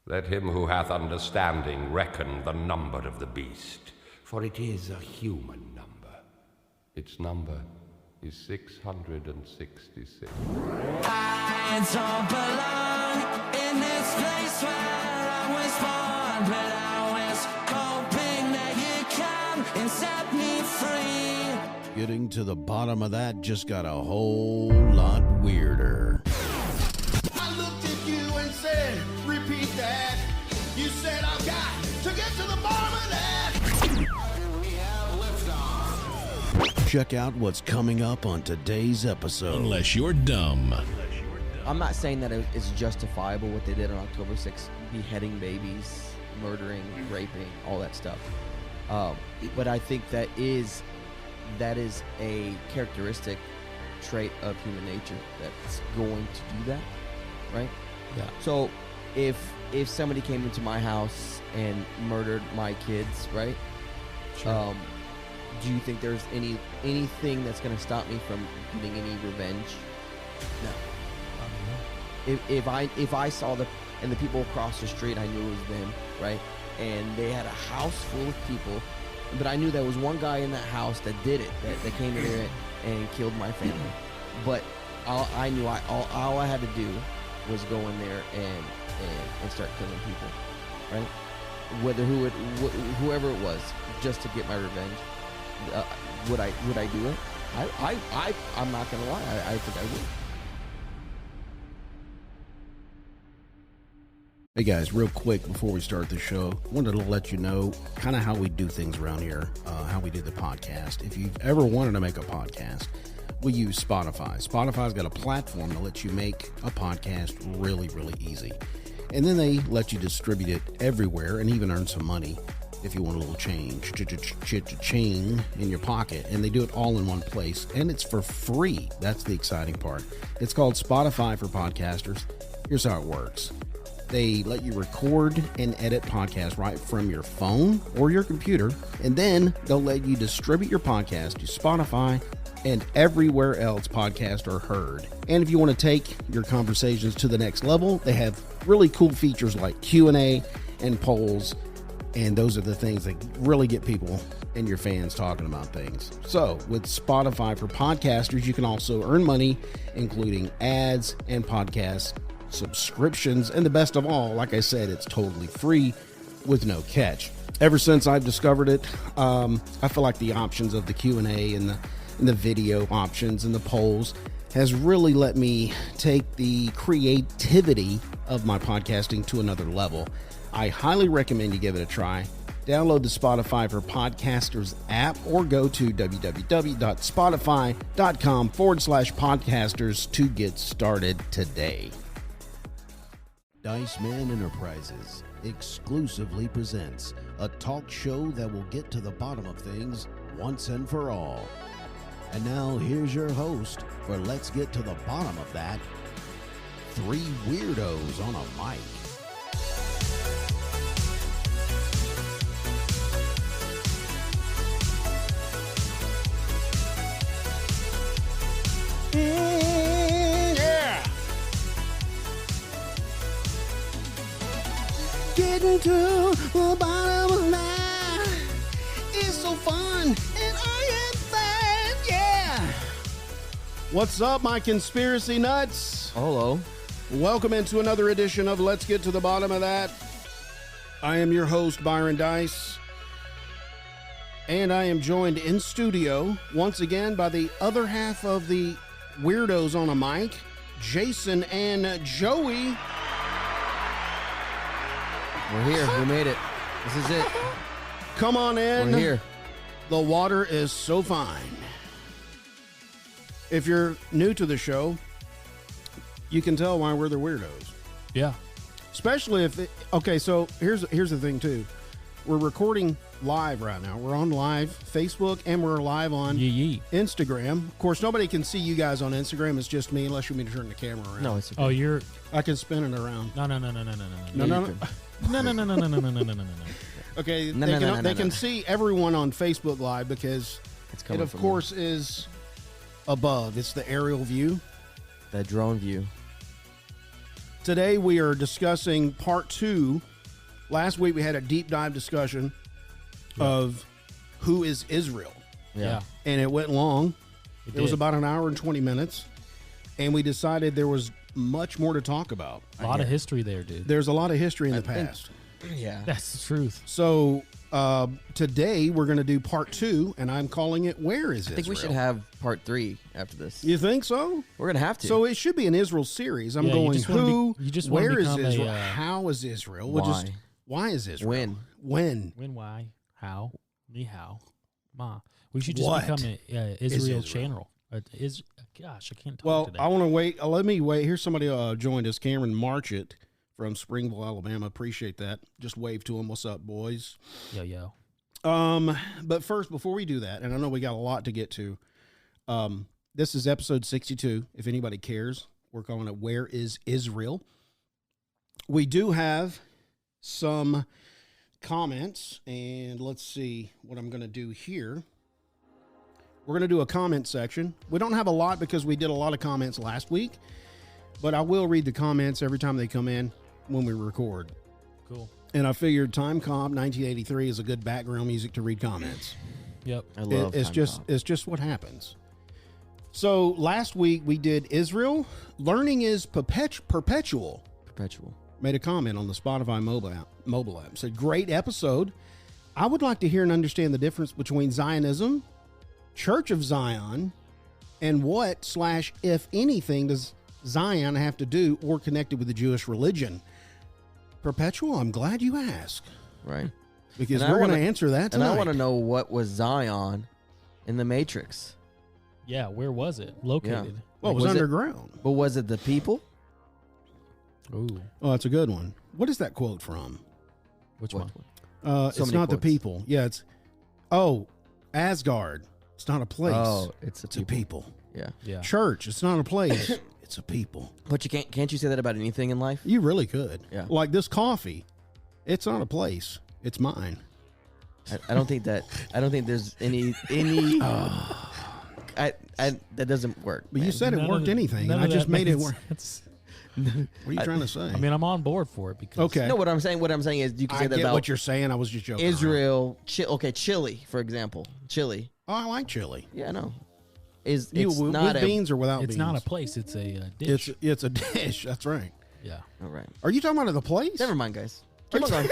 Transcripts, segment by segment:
Let him who hath understanding reckon the number of the beast, for it is a human number. Its number is 666. I don't belong in this place where I was born, but I was hoping that you'd come and set me free. Getting to the bottom of that just got a whole lot weirder. I looked at you and said, repeat that. You said, I've got to get to the bottom of that. We have liftoff. Check out what's coming up on today's episode. Unless you're dumb. I'm not saying that it's justifiable what they did on October 6th, beheading babies, murdering, raping, all that stuff. But I think that is a characteristic trait of human nature that's going to do that, right? Yeah. So if somebody came into my house and murdered my kids, right? Sure. Do you think there's anything that's going to stop me from getting any revenge? No. If I saw the people across the street, I knew it was them, right? And they had a house full of people, but I knew there was one guy in that house that did it, that came in there and killed my family. But all I had to do was go in there and start killing people, right? Whoever it was, just to get my revenge. Would I do it? I'm not gonna lie. I think I would. Hey guys, real quick before we start the show, wanted to let you know kind of how we do things around here, how we do the podcast. If you've ever wanted to make a podcast, we use Spotify. Spotify's got a platform that lets you make a podcast really, really easy. And then they let you distribute it everywhere and even earn some money if you want a little change, cha-ching in your pocket. And they do it all in one place, and it's for free. That's the exciting part. It's called Spotify for Podcasters. Here's how it works. They let you record and edit podcasts right from your phone or your computer, and then they'll let you distribute your podcast to Spotify and everywhere else podcasts are heard. And if you want to take your conversations to the next level, they have really cool features like Q&A and polls, and those are the things that really get people and your fans talking about things. So with Spotify for Podcasters, you can also earn money, including ads and podcast subscriptions, and the best of all, like I said, it's totally free with no catch. Ever since I've discovered it, I feel like the options of the Q&A and the video options and the polls has really let me take the creativity of my podcasting to another level. I highly recommend you give it a try. Download the Spotify for Podcasters app or go to www.spotify.com/podcasters to get started today. Dice Man Enterprises exclusively presents a talk show that will get to the bottom of things once and for all. And now here's your host for Let's Get to the Bottom of That, three weirdos on a mic. Getting to the bottom of that is so fun, and I am fat, yeah. What's up, my conspiracy nuts? Hello. Welcome into another edition of Let's Get to the Bottom of That. I am your host, Byron Dice, and I am joined in studio once again by the other half of the weirdos on a mic, Jason and Joey. We're here. We made it. This is it. Come on in. We're here. The water is so fine. If you're new to the show, you can tell why we're the weirdos. Yeah. Especially if okay, so here's the thing too. We're recording live right now. We're on live Facebook and we're live on Instagram. Of course, nobody can see you guys on Instagram. It's just me, unless you want me to turn the camera around. No, it's okay. Oh, you're I can spin it around. no. Okay, No, they can see everyone on Facebook Live because It's it, coming of from course, is above. It's the aerial view. the drone view. Today we are discussing part 2. Last week we had a deep dive discussion of who is Israel. Yeah. And it went long. It was did. about an hour and 20 minutes. And we decided there was much more to talk about. A lot of history there, dude. There's a lot of history in the past. Yeah. That's the truth. So today we're going to do part 2, and I'm calling it Where is Israel? I think we should have part 3 after this. You think so? We're going to have to. So it should be an Israel series. I'm Yeah, you going, just wanna who, be- you just wanna where is become a, Israel, how is Israel? We'll just, Why? why is Israel? When? When? When, why, how, ni hao, ma. We should just What become an Israel Israel? channel. Gosh, I can't talk Well, today. I want to wait. Let me wait. Here's somebody joined us, Cameron Marchett from Springville, Alabama. Appreciate that. Just wave to him. What's up, boys? Yo. But first, before we do that, and I know we got a lot to get to, this is episode 62. If anybody cares, we're calling it Where is Israel? We do have some comments, and let's see what I'm going to do here. We're going to do a comment section. We don't have a lot because we did a lot of comments last week, but I will read the comments every time they come in when we record. Cool. And I figured Time Comp 1983 is a good background music to read comments. Yep. I love It's Time just Cop. it's just what happens. So last week we did Israel. Learning is perpetual. Perpetual. Made a comment on the Spotify mobile app. Said, great episode. I would like to hear and understand the difference between Zionism, Church of Zion, and what / if anything does Zion have to do or connected with the Jewish religion? Perpetual, I'm glad you asked, Right. because And I we're going to wanna- answer that And tonight. I want to know what was Zion in the Matrix. Yeah, where was it located? Well, it was was it- underground. But was it the people? Ooh, Oh, that's a good one. What is that quote from? which What- one? So It's many not the quotes. people. Yeah, it's Asgard. It's not a place. Oh, it's it's a people. Yeah. Yeah. Church. It's not a place. It's a people. But you can't you say that about anything in life? You really could. Yeah. Like this coffee. It's not a place. It's mine. I don't think there's any that doesn't work. But you man. said it None worked of- anything. none And I of just that made it makes work. sense. What are you trying to say? I mean, I'm on board for it because okay. No, what I'm saying is you can say I that get about what you're saying. I was just joking. around. Israel. Chile, for example. Chile. Oh, I like chili. Yeah, no. It's With not a beans or without it's beans? not a place; it's a dish. It's a dish. That's right. Yeah. All right. Are you talking about the place? Never mind, guys. Keep on going.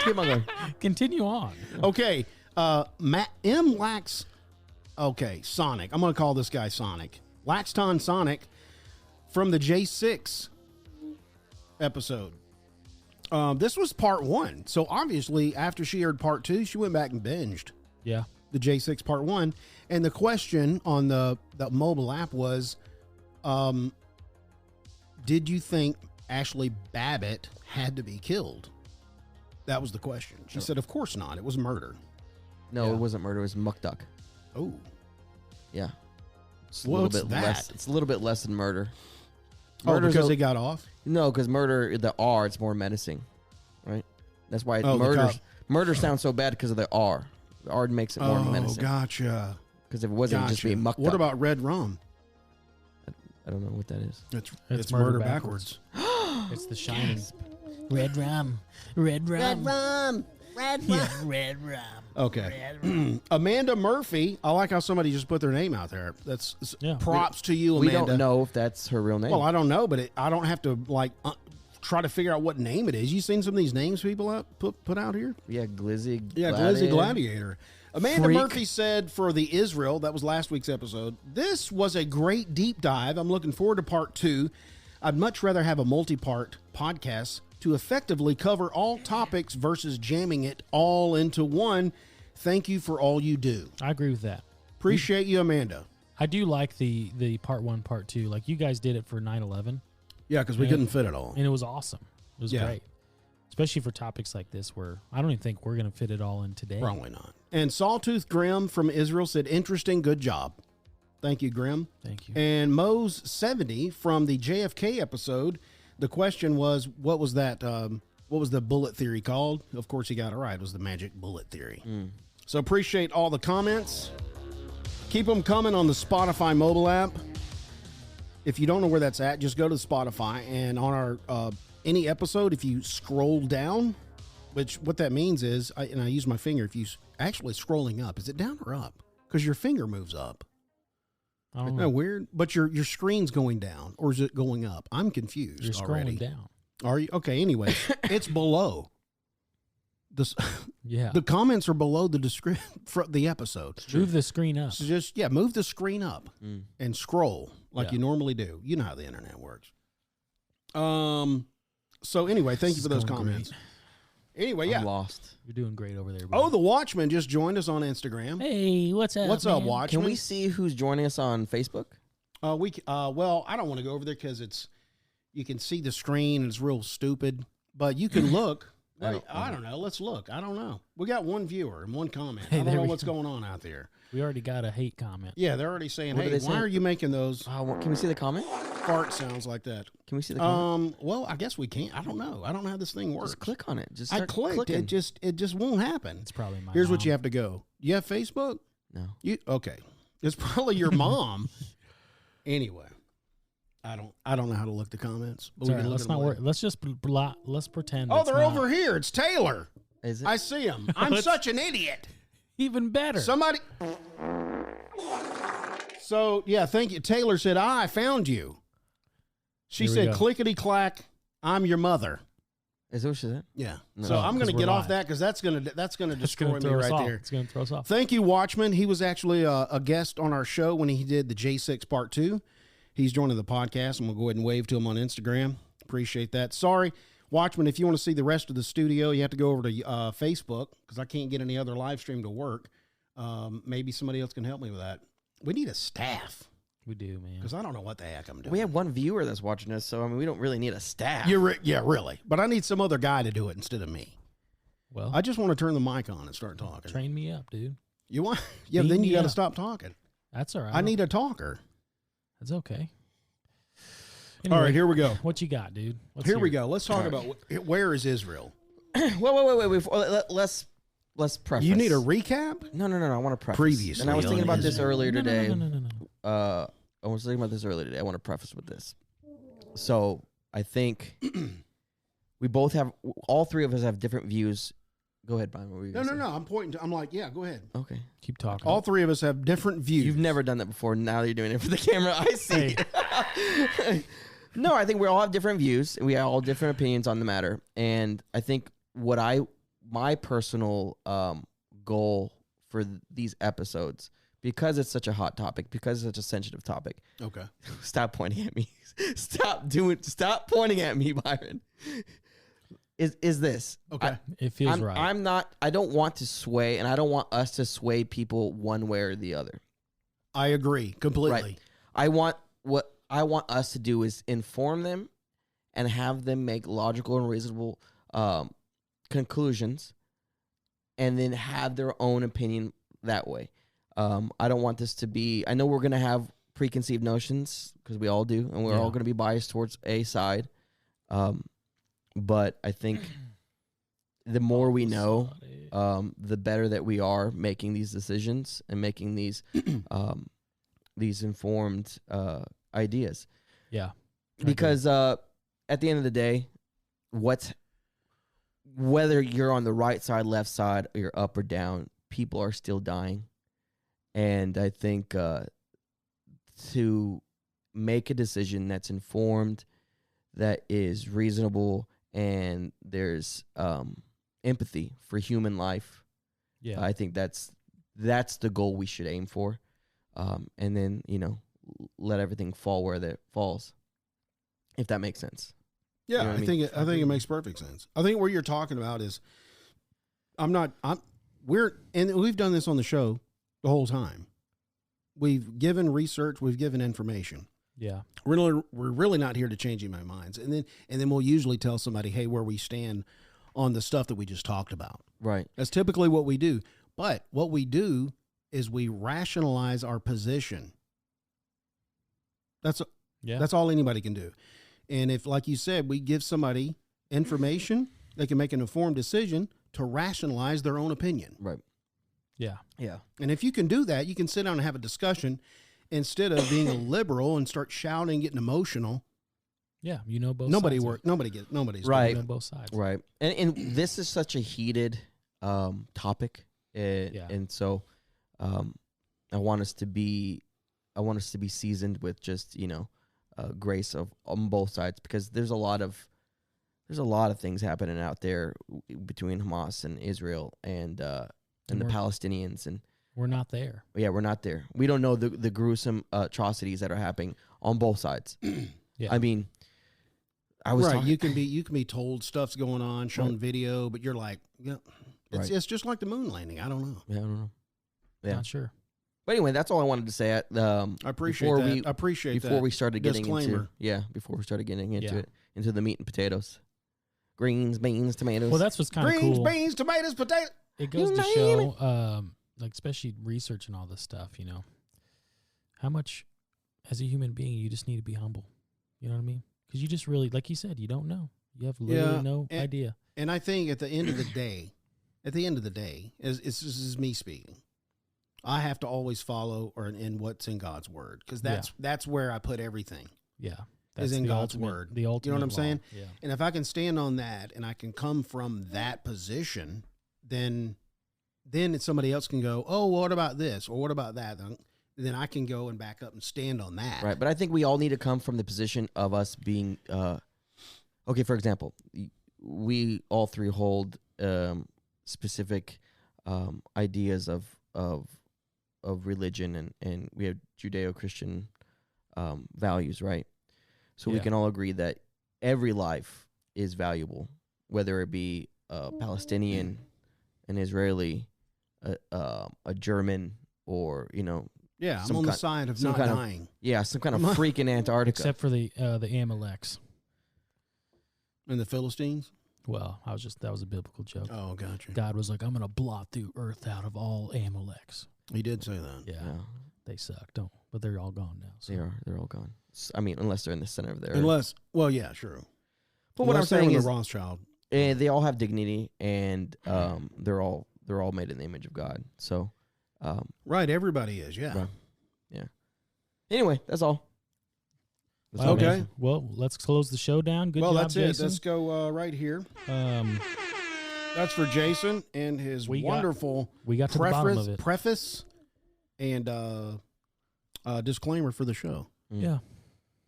Keep on going. Continue on. Okay. Matt M. Lax. Okay, Sonic. I'm going to call this guy Sonic. Laxton Sonic from the J6 episode. This was part 1. So obviously, after she heard part 2, she went back and binged Yeah. the J6 part 1. And the question on the mobile app was, did you think Ashley Babbitt had to be killed? That was the question. She said, of course not. It was murder. No, Yeah. it wasn't murder. It was muckduck. Oh. Yeah. It's a What's little bit less. that? It's a little bit less than murder. Oh, Murder's because a- they got off? No, because murder, the R, it's more menacing, right? That's why Oh, the murder sounds so bad because of the R. The R makes it more Oh, menacing. gotcha. Because if it wasn't, it'd just be Gotcha. mucked What up. about red rum? I don't know what that is. It's murder backwards. It's The Shining. Red rum. Red rum. rum. Red Yeah, red rum. Okay. Amanda Murphy. I like how somebody just put their name out there. That's Yeah. props to you, We Amanda. don't know if that's her real name. Well, I don't know, but I don't have to try to figure out what name it is. You seen some of these names people put out here? yeah, Glizzy. Yeah, Gladiator. Glizzy Gladiator. Amanda Freak. Murphy said for the Israel, that was last week's episode, this was a great deep dive. I'm looking forward to part 2. I'd much rather have a multi-part podcast to effectively cover all topics versus jamming it all into one. Thank you for all you do. I agree with that. Appreciate you, Amanda. I do like the part 1, part 2. Like you guys did it for 9/11, Yeah, because we Yeah. couldn't fit it all. and it was awesome. It was Yeah. great, especially for topics like this where I don't even think we're going to fit it all in today. Probably not. And Sawtooth Grim from Israel said, interesting, good job. Thank you, Grim. Thank you. And Moe's 70 from the JFK episode, the question was, what was that? What was the bullet theory called? Of course, he got it right. It was the magic bullet theory. So appreciate all the comments. Keep them coming on the Spotify mobile app. If you don't know where that's at, just go to Spotify, and on our any episode, if you scroll down, which what that means is, I use my finger. If you actually scrolling up, is it down or up? Because your finger moves up. I don't Isn't know. that weird? But your screen's going down, or is it going up? I'm confused. You're scrolling already. down. Are you? Okay. Anyways, it's below. Yeah. The comments are below the description for the episode. Move the screen up. So just move the screen up and scroll like Yeah. you normally do. You know how the internet works. So anyway, thank you for those Going comments. great. Anyway, yeah. I'm lost. You're doing great over there. Oh, Bro. the Watchman just joined us on Instagram. Hey, what's up? What's up, man? Watchman? Can we see who's joining us on Facebook? Well, I don't want to go over there because you can see the screen and it's real stupid. But you can look. I don't know. Let's look. I don't know. We got one viewer and one comment. Hey, I don't there know we what's go. going on out there. We already got a hate comment. Yeah, they're already saying, What "Hey, are they why saying? are you making those Can we see the comment? fart sounds like that?" Can we see the comment? Well, I guess we can't. I don't know. I don't know how this thing works. Just click on it. Just I start clicked. clicking. It just won't happen. It's probably my Here's what mom. you have to go. You have Facebook? No. Okay. It's probably your mom. Anyway, I don't know how to look the comments. But It's all right, look let's at not them worry. later. Let's just let's pretend. Oh, it's they're not. over here. It's Taylor. Is it? I see him. I'm such an idiot. Even better. Somebody. So yeah, thank you. Taylor said, "I found you." She Here we said, go. "Clickety clack, I'm your mother." Is that what she said? Yeah. No. So I'm going to 'Cause we're get off live. that because that's gonna It's destroy gonna me throw us right off. there. It's gonna throw us off. Thank you, Watchman. He was actually a guest on our show when he did the J6 Part 2. He's joining the podcast, and we'll go ahead and wave to him on Instagram. Appreciate that. Sorry, Watchman, if you want to see the rest of the studio, you have to go over to Facebook because I can't get any other live stream to work. Maybe somebody else can help me with that. We need a staff We do, man. because I don't know what the heck I'm doing. We have one viewer that's watching us, so I mean, we don't really need a staff. Yeah, really. But I need some other guy to do it instead of me. Well, I just want to turn the mic on and start talking. train me up, dude. You want? Yeah, Beat then you me got to up. stop talking. That's all right. I need a talker. That's okay. All right, Anyway, here we go. What you got, dude? Let's Here hear we it. go. Let's talk about where is Israel. Wait. Let's preface. You need a recap? No. I want to preface. Previously And I was thinking on about this Israel. earlier today. No. I was thinking about this earlier today. I want to preface with this. So I think we both have, all three of us have different views. Go ahead, Brian. What were you gonna say? No. I'm pointing to. I'm like, yeah, go ahead. Okay. Keep talking. All three of us have different views. You've never done that before. Now that you're doing it for the camera, I see. No, I think we all have different views. We have all different opinions on the matter. And I think my personal goal for these episodes, because it's such a hot topic, because it's such a sensitive topic. Okay. Stop pointing at me. Stop pointing at me, Byron. Is this. Okay. It feels right. I don't want to sway, and I don't want us to sway people one way or the other. I agree completely. Right. What I want us to do is inform them and have them make logical and reasonable conclusions, and then have their own opinion that way. I don't want this to be, I know we're going to have preconceived notions, because we all do, and we're all going to be biased towards a side. But I think the more we know, the better that we are making these decisions and making these informed ideas. Yeah. Because at the end of the day, whether you're on the right side, left side, or you're up or down, people are still dying. And I think to make a decision that's informed, that is reasonable, and there's empathy for human life, Yeah. I think that's the goal we should aim for. And then, let everything fall where it falls, if that makes sense. Yeah, You know what I I think it makes perfect sense. I think what you're talking about is we've done this on the show the whole time. We've given research, we've given information. Yeah. We're really not here to change my minds. And then we'll usually tell somebody, hey, where we stand on the stuff that we just talked about. Right. That's typically what we do. But what we do is we rationalize our position. That's all anybody can do. And if, like you said, we give somebody information, they can make an informed decision to rationalize their own opinion. Right. Yeah. Yeah. And if you can do that, you can sit down and have a discussion instead of being a liberal and start shouting, getting emotional. Yeah, you know both Nobody's sides. nobody's Right. You know both sides. Right. And this is such a heated topic. Yeah. And so I want us to be seasoned with just, grace on both sides, because there's a lot of things happening out there between Hamas and Israel and the Palestinians, and We're not there. yeah, we're not there. We don't know the gruesome atrocities that are happening on both sides. Yeah. I mean, I was right. talking, You can be told stuff's going on, shown video, but you're like, yeah, it's just like the moon landing. I don't know. yeah, I don't know. Yeah. Not sure. But anyway, that's all I wanted to say. I appreciate before that. I appreciate before that. we started getting Disclaimer. before we started getting into Yeah. it, into the meat and potatoes, greens, beans, tomatoes. Well, that's what's kind of Greens, cool. beans, tomatoes, potatoes. It goes You to name show, like especially researching all this stuff, how much as a human being you just need to be humble. You know what I mean? Because you just really, like you said, you don't know. You have literally no idea. And I think at the end of the day, this is me speaking. I have to always follow in what's in God's word, because that's where I put everything. Yeah. Is in the God's ultimate- word. The ultimate You know what I'm law. saying? Yeah. And if I can stand on that and I can come from that position, then somebody else can go, oh, what about this? Or what about that? Then I can go and back up and stand on that. Right, but I think we all need to come from the position of us being, okay, for example, we all three hold specific ideas of religion, and we have Judeo-Christian values, right? So we Yeah. can all agree that every life is valuable, whether it be a Palestinian, an Israeli, a German, or, Yeah, I'm some on the kind- side of some not kind of- dying. some kind of freak in Antarctica. Except for the Amaleks. And the Philistines? Well, that was a biblical joke. Oh, gotcha. God was like, I'm going to blot the earth out of all Amaleks. He did say that. Yeah. Yeah. They suck, but they're all gone now. So. They're all gone. I mean, unless they're in the center of their. Unless, well, yeah, sure. But what I'm Unless they're saying in is, the Rothschild. they all have dignity, and they're all made in the image of God. So, Right, everybody is, yeah. right. Yeah. Anyway, that's all. That's all. Okay. Amazing. Well, let's close the show down. Good Well, job, that's Jason. it. Let's go right here. Um, That's for Jason and his We got wonderful we got to the bottom of it. preface and disclaimer for the show. Yeah.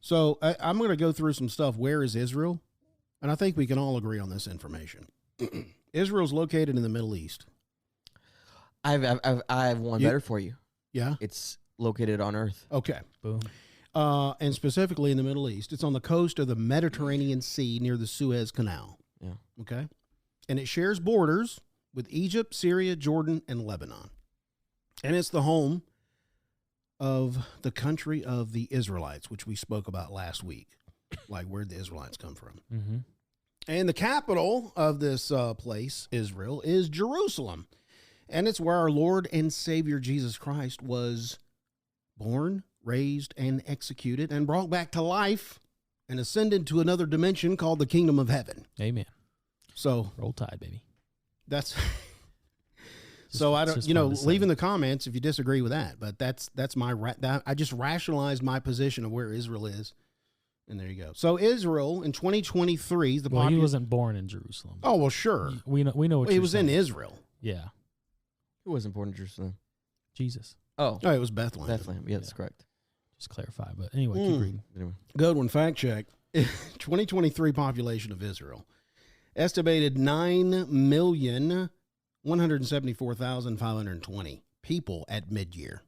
So I'm going to go through some stuff. Where is Israel? And I think we can all agree on this information. Israel's located in the Middle East. I have one better for you. Yeah? It's located on Earth. Okay. Boom. And specifically in the Middle East. It's on the coast of the Mediterranean Sea near the Suez Canal. Yeah. Okay. And it shares borders with Egypt, Syria, Jordan, and Lebanon. And it's the home of the country of the Israelites, which we spoke about last week. Like, where'd the Israelites come from? Mm-hmm. And the capital of this place, Israel, is Jerusalem. And it's where our Lord and Savior Jesus Christ was born, raised, and executed, and brought back to life and ascended to another dimension called the kingdom of heaven. Amen. So Roll Tide, baby. that's so I it's don't, just you know, fun to say. leave in the comments if you disagree with that. But that's my I just rationalized my position of where Israel is, and there you go. So Israel in 2023, the Well, he wasn't born in Jerusalem. Oh well, sure. We know what Well, he you're was saying. in Israel. Yeah. Who wasn't born in Jerusalem? Jesus. Oh, Oh, it was Bethlehem. Bethlehem. Yeah, that's Yeah. correct. Just clarify. But anyway, keep reading. Anyway. Good one. Fact check. 2023 population of Israel estimated 9,174,520 people at mid-year.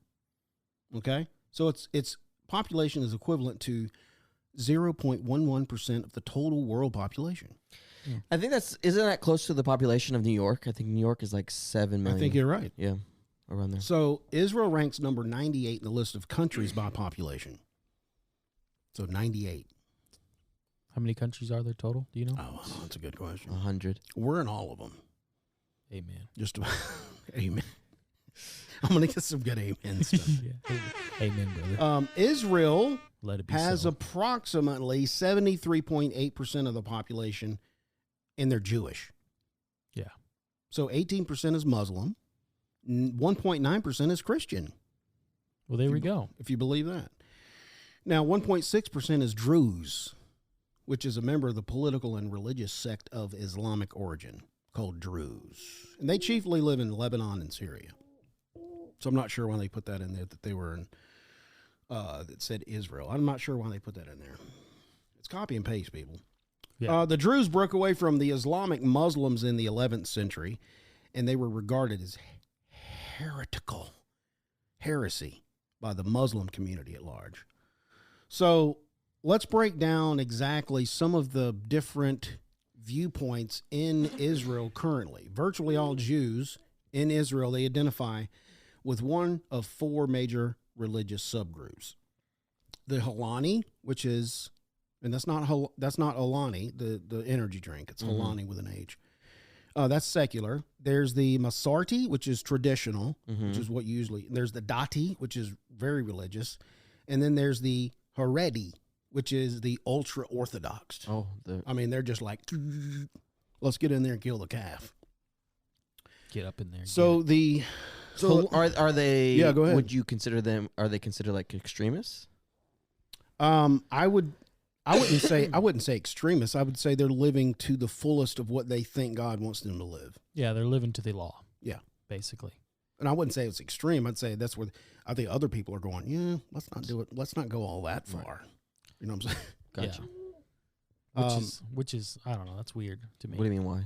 Okay, so its population is equivalent to 0.11% of the total world population. I think isn't that close to the population of New York? I think New York is like 7 million. I think you're right. Yeah, around there. So Israel ranks number 98 in the list of countries by population. So 98. How many countries are there total? Do you know? Oh, that's a good question. 100. We're in all of them. Amen. Just about. Amen. I'm going to get some good amen stuff. Yeah. Amen, brother. Israel Let it be has so. approximately 73.8% of the population, and they're Jewish. Yeah. So 18% is Muslim, 1.9% is Christian. Well, there we go. If you believe that. Now, 1.6% is Druze, which is a member of the political and religious sect of Islamic origin called Druze. And they chiefly live in Lebanon and Syria. So I'm not sure why they put that in there, that they were in, that said Israel. I'm not sure why they put that in there. It's copy and paste, people. Yeah. The Druze broke away from the Islamic Muslims in the 11th century, and they were regarded as heretical, heresy by the Muslim community at large. So let's break down exactly some of the different viewpoints in Israel currently. Virtually all Jews in Israel, they identify with one of four major religious subgroups. The Halani, which is, and that's not Alani, the energy drink. It's Halani with an H. That's secular. There's the Masarti, which is traditional, which is what usually. There's the Dati, which is very religious, and then there's the Haredi, which is the ultra orthodox. I mean, they're just like, let's get in there and kill the calf. Get up in there. So are they? Yeah, go ahead. Would you consider them? Are they considered like extremists? I wouldn't say extremists. I would say they're living to the fullest of what they think God wants them to live. Yeah, they're living to the law. Yeah, basically. And I wouldn't say it's extreme. I'd say that's where I think other people are going. Yeah, let's not do it. Let's not go all that far. Right. You know what I'm saying? Gotcha. Yeah. Which is I don't know. That's weird to me. What do you mean? Why?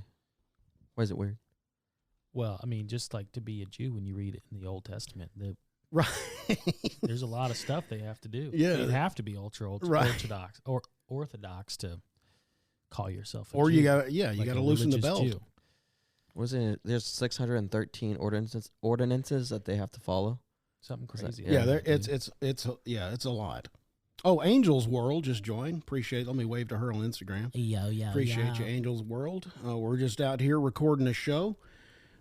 Why is it weird? Well, I mean, just like to be a Jew when you read it in the Old Testament, Right. there's a lot of stuff they have to do. Yeah. You have to be ultra Right. orthodox or orthodox to call yourself a Or Jew. you got you like got to a loosen the religious belt. Jew. Wasn't it? There's 613 ordinances that they have to follow. Something Is that- crazy. Yeah, it's a lot. Oh, Angels World just joined. Appreciate. Let me wave to her on Instagram. Yeah. Appreciate you, Angels World. We're just out here recording a show.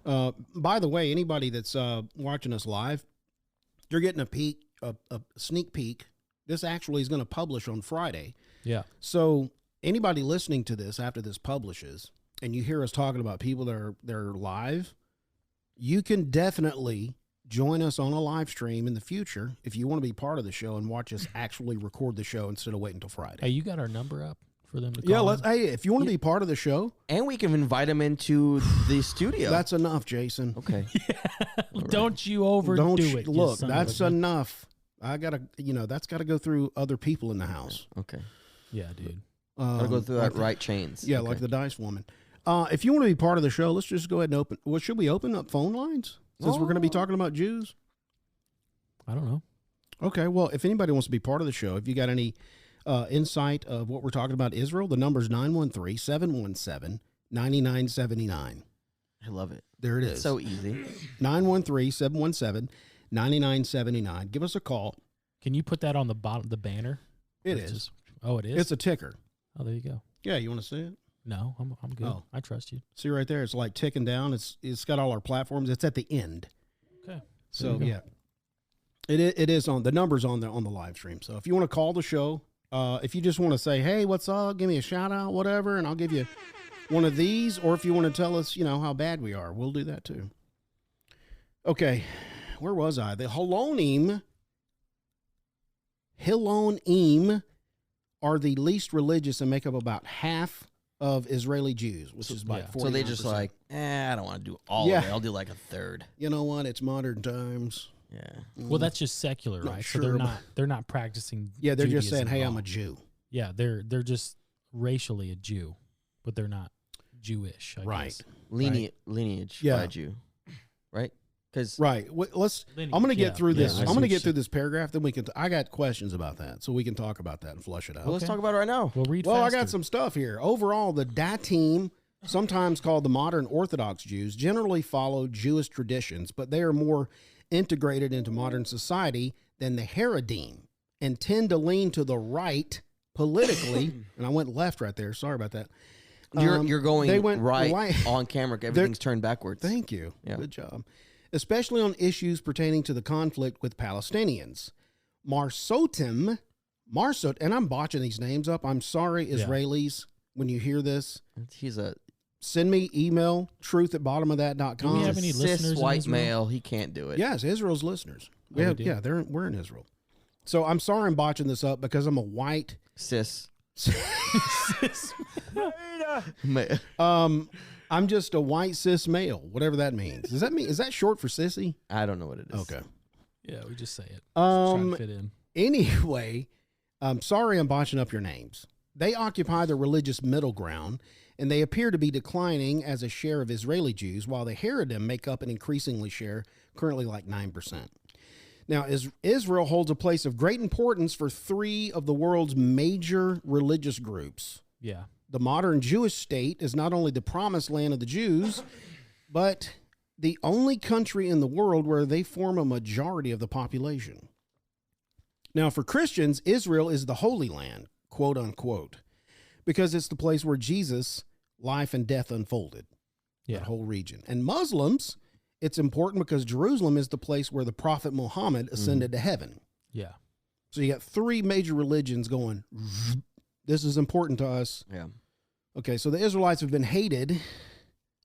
By the way, anybody that's watching us live, you're getting a sneak peek. This actually is going to publish on Friday. Yeah. So anybody listening to this after this publishes, and you hear us talking about people that are live, you can definitely join us on a live stream in the future if you want to be part of the show and watch us actually record the show instead of waiting until Friday. Hey, you got our number up for them to call? Yeah, in? hey, if you want to be part of the show, And we can invite them into the studio. that's enough, Jason. okay. Don't you overdo it. you Look, son of that's a bitch. enough. I gotta, that's got to go through other people in the house. Okay. Yeah, dude. Gotta go through like that right chains. Yeah, Okay. like the Dice Woman. If you want to be part of the show, let's just go ahead and open. Well, should we open up phone lines since we're going to be talking about Jews? I don't know. Okay, well, if anybody wants to be part of the show, if you got any insight of what we're talking about Israel, the number's 913-717-9979. I love it. There it It's is. so easy. 913-717-9979. Give us a call. Can you put that on the bottom, the banner? It It's is. just- oh, it is? It's a ticker. Oh, there you go. Yeah, you want to see it? No, I'm good. Oh. I trust you. See right there? It's like ticking down. It's got all our platforms. It's at the end. Okay. So There you yeah, it is on the numbers on the live stream. So if you want to call the show, if you just want to say, hey, what's up? Give me a shout out, whatever, and I'll give you one of these. Or if you want to tell us, how bad we are, we'll do that too. Okay, where was I? The Halonim are the least religious and make up about half of Israeli Jews, which is about 49%. So they just like, I don't want to do all of it. I'll do like a third. You know what? It's modern times. Yeah. Well, that's just secular, Not right? sure so about- they're not practicing. Yeah, they're just saying, Judaism hey, at I'm a all. Jew. Yeah, they're just racially a Jew, but they're not Jewish. I Right. guess. Lineage Yeah. by Jew. Right? Because Right. Let's. Lineage, I'm going to get yeah. through this. Yeah, I I'm see going to what get you through this paragraph. Then we can. I got questions about that, so we can talk about that and flush it out. let's Okay. talk about it right now. Well, read Well, faster. I got some stuff here. Overall, the Datim, sometimes called the modern Orthodox Jews, generally follow Jewish traditions, but they are more integrated into modern society than the Haredim and tend to lean to the right politically. And I went left right there. Sorry about that. You're going they went right on camera. Everything's turned backwards. Thank you. Yeah. Good job. Especially on issues pertaining to the conflict with Palestinians. Marsotim, and I'm botching these names up. I'm sorry, Israelis, when you hear this. He's a Send me email, truth@bottomofthat.com. Do we have any cis listeners in white Israel? male. He can't do it. Yes, Israel's listeners. We're in Israel. So I'm sorry I'm botching this up because I'm a white Cis. I'm just a white cis male, whatever that means. Does that mean, is that short for sissy? I don't know what it is. Okay. Yeah, we just say it. Trying to fit in. Anyway, I'm sorry I'm botching up your names. They occupy the religious middle ground, and they appear to be declining as a share of Israeli Jews, while the Haredim make up an increasingly share, currently like 9%. Now, Israel holds a place of great importance for three of the world's major religious groups. Yeah. The modern Jewish state is not only the promised land of the Jews, but the only country in the world where they form a majority of the population. Now, for Christians, Israel is the Holy Land, quote unquote, because it's the place where Jesus' life and death unfolded, that whole region. And Muslims, it's important because Jerusalem is the place where the Prophet Muhammad ascended to heaven. Yeah. So you got three major religions going, this is important to us. Yeah. Okay, so the Israelites have been hated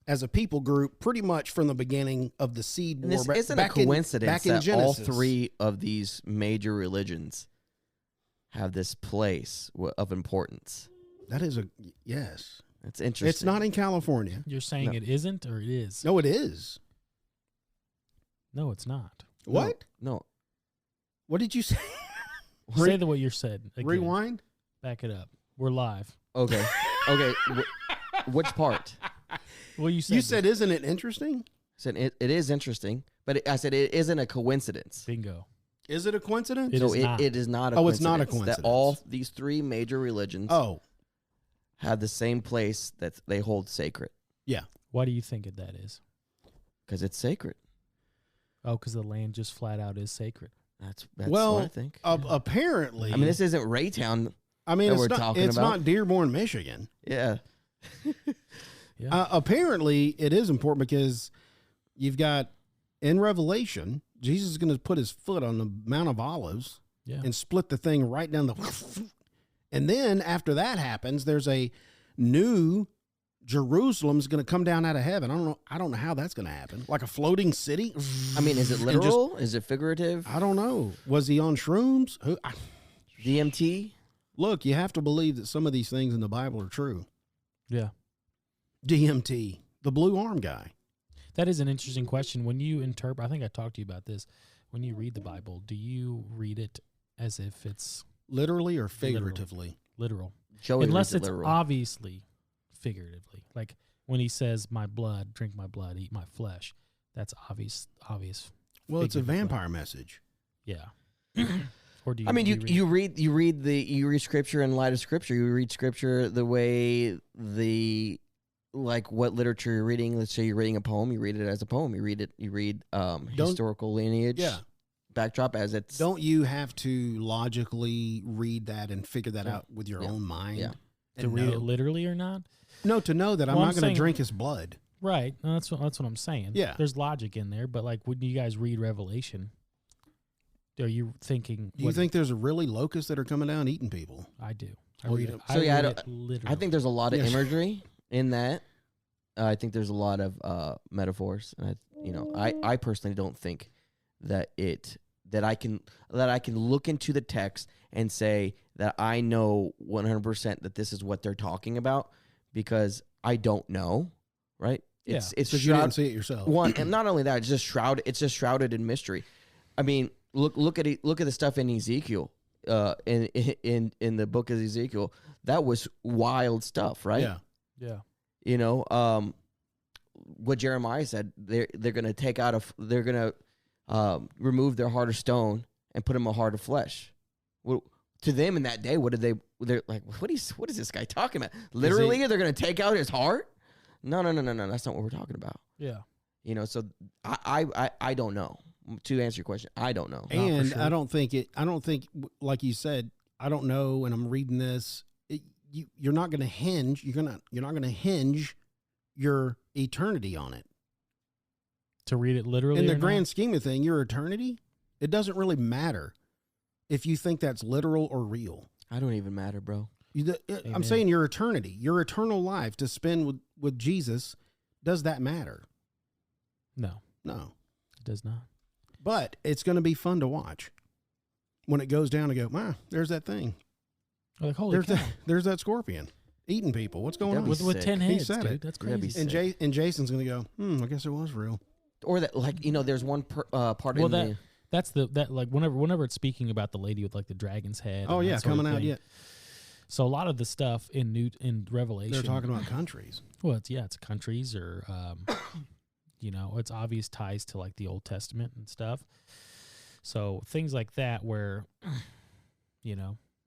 as a people group pretty much from the beginning of the seed war. This isn't a coincidence that all three of these major religions have this place of importance. That is yes. It's interesting. It's not in California. You're saying it isn't, or it is? No, it is. No, it's not. What? No. What did you say? Say what you said. Again. Rewind. Back it up. We're live. Okay. Okay. Which part? Well, you said, isn't it interesting? I said it is interesting, but I said it isn't a coincidence. Bingo. Is it a coincidence? It is not. It is not a coincidence. coincidence. It's not a coincidence. That all these three major religions have the same place that they hold sacred. Yeah. Why do you think that is? Because it's sacred. Oh, because the land just flat out is sacred. That's what I think. Apparently. I mean, this isn't Raytown. I mean, it's not Dearborn, Michigan. Yeah. Yeah. Apparently, it is important because you've got, in Revelation, Jesus is going to put his foot on the Mount of Olives and split the thing right down the... And then after that happens, there's a new Jerusalem's going to come down out of heaven. I don't know how that's going to happen. Like a floating city? I mean, is it literal? Is it figurative? I don't know. Was he on shrooms? DMT? Look, you have to believe that some of these things in the Bible are true. Yeah. DMT, the blue arm guy. That is an interesting question. When you interpret, I think I talked to you about this. When you read the Bible, do you read it as if it's literally or figuratively? Literal. Joey Unless it's literal. obviously figuratively. Like when he says, my blood, drink my blood, eat my flesh. That's obvious. Well, it's a vampire message. Yeah. Or do you, I mean, you read scripture in light of scripture. You read scripture the way like what literature you're reading. Let's say you're reading a poem, you read it as a poem. You read historical lineage. Yeah. Backdrop as it's. Don't you have to logically read that and figure that out with your own mind? Yeah. To read it literally or not? No, to know that I'm not going to drink his blood. Right. No, that's what I'm saying. Yeah. There's logic in there, but like when you guys read Revelation, are you thinking? Do you think there's really locusts that are coming down eating people? I do. I think there's a lot of imagery in that. I think there's a lot of metaphors, and I personally don't think that I can look into the text and say that I know 100% that this is what they're talking about, because I don't know, right? It's because you didn't see it yourself. One, and not only that, it's just shrouded in mystery. I mean, look at the stuff in Ezekiel, in the book of Ezekiel. That was wild stuff, right? Yeah. Yeah. You know, what Jeremiah said, they're going to remove their heart of stone and put them a heart of flesh. Well, to them in that day, they're like, what is this guy talking about? Literally, they're going to take out his heart? No, that's not what we're talking about. Yeah. You know, so I don't know. To answer your question, I don't know. And sure. I don't think, like you said, I don't know, and I'm reading this. You're not going to hinge. You're not going to hinge your eternity on it. To read it literally, in the grand scheme of things, your eternity, it doesn't really matter if you think that's literal or real. I don't even matter, bro. I'm saying your eternity, your eternal life to spend with Jesus. Does that matter? No, it does not. But it's going to be fun to watch when it goes down and go, wow, there's that thing. Like, holy cow. There's that scorpion eating people. What's going on? With 10 He heads, said dude. it. That's That'd be crazy. sick. And Jason's going to go, I guess it was real. Or that, like, there's one part in the... That's like whenever it's speaking about the lady with like the dragon's head. Oh, and yeah, that sort of coming out thing. yet. So a lot of the stuff in Revelation, They're talking about countries. Well, it's countries or, it's obvious ties to like the Old Testament and stuff. So things like that where, I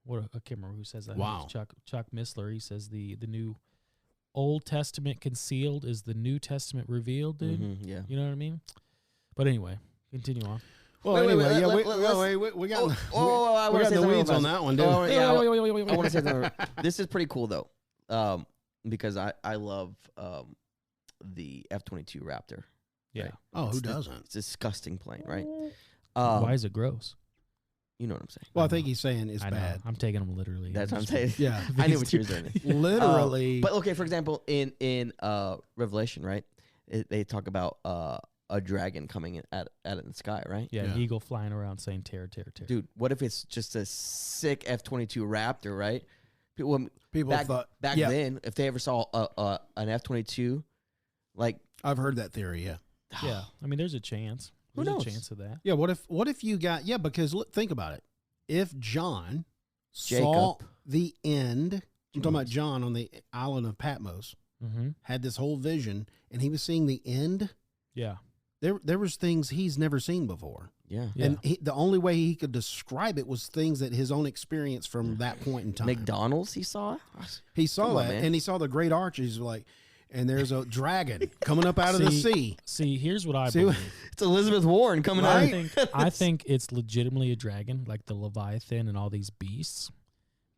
can't remember who says that. Wow. Chuck Missler. He says the new Old Testament concealed is the New Testament revealed, dude. Yeah. You know what I mean? But anyway, continue on. Well, Wait, anyway, wait, yeah, let's- we got I we wanna got say the something weeds about on this. that one, dude. Oh, yeah, Wait. I want to say something. This is pretty cool though, because I love the F-22 Raptor. Yeah. Right? Oh, who It's doesn't? It's a disgusting plane, right? Why is it gross? You know what I'm saying? Well, I think he's saying it's I know. bad. I'm taking them literally. That's what I'm saying. Yeah. I knew what you were saying. Literally. But okay, for example, in Revelation, right? They talk about a dragon coming at it in the sky, right? Yeah, Yeah. an eagle flying around saying terror, terror, terror. Dude, what if it's just a sick F-22 Raptor, right? People People thought back then, if they ever saw an F-22, like I've heard that theory. Yeah. Yeah, I mean, there's a chance. Who There's knows? a chance of that. Yeah. What if you got because think about it. If John saw Jacob. the end, I'm talking about John on the island of Patmos, Mm-hmm. had this whole vision, and he was seeing the end. Yeah. There was things he's never seen before. yeah. And the only way he could describe it was things that his own experience from that point in time. McDonald's, he saw. He saw Come on, that, man. and he saw the great arches, like, and there's a dragon coming up out of the sea. See, here's what I See believe. It's Elizabeth Warren coming Right? out. I think it's legitimately a dragon, like the Leviathan and all these beasts,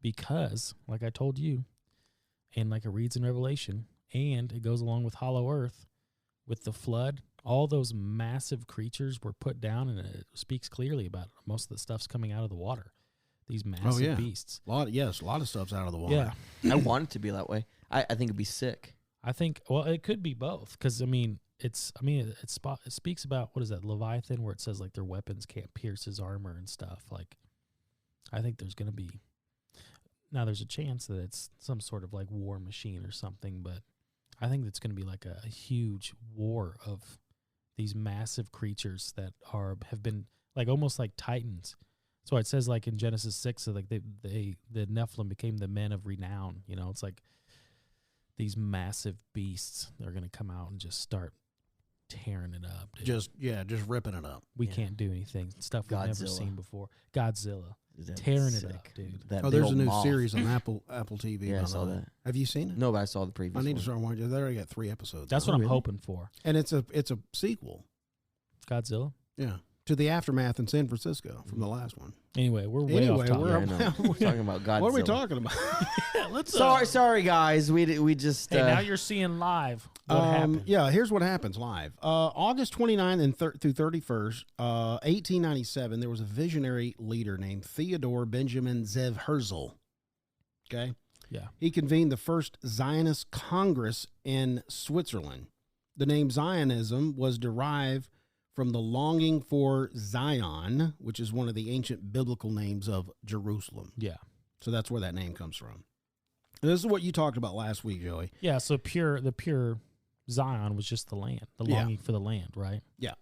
because, like I told you, and like it reads in Revelation, and it goes along with Hollow Earth, with the flood, all those massive creatures were put down, and it speaks clearly about most of the stuff's coming out of the water. These massive beasts. A lot of stuff's out of the water. Yeah. I want it to be that way. I think it'd be sick. I think, well, it could be both, because it speaks about, what is that, Leviathan, where it says like their weapons can't pierce his armor and stuff. Like, I think there's going to be, now there's a chance that it's some sort of like war machine or something, but I think it's going to be like a huge war of these massive creatures that have been like almost like titans. That's why it says like in Genesis 6, so like the Nephilim became the men of renown. It's like these massive beasts that are going to come out and just start tearing it up. Dude. Just ripping it up. We can't do anything. Stuff we've never Godzilla. seen before. Godzilla. That'd be Tearing it sick. up, dude. That Oh, big there's a old new moth. series on Apple TV. Yeah, by I the saw way. that. Have you seen it? No, but I saw the previous I need one. to start watching. They already got 3 episodes. That's now. what I'm really? hoping for. And it's a sequel. Godzilla. Yeah, to the aftermath in San Francisco from the last one. Anyway, we're way off topic. Yeah, I know. We're talking about Godzilla. What are we talking about? Sorry, guys. We just. Hey, now you're seeing live what happened. Yeah, here's what happens live. August 29th and through 31st, 1897, there was a visionary leader named Theodore Benjamin Zev Herzl. Okay? Yeah. He convened the first Zionist Congress in Switzerland. The name Zionism was derived from the longing for Zion, which is one of the ancient biblical names of Jerusalem. Yeah. So that's where that name comes from. And this is what you talked about last week, Joey. Yeah, so the pure Zion was just the land, the longing for the land, right? Yeah.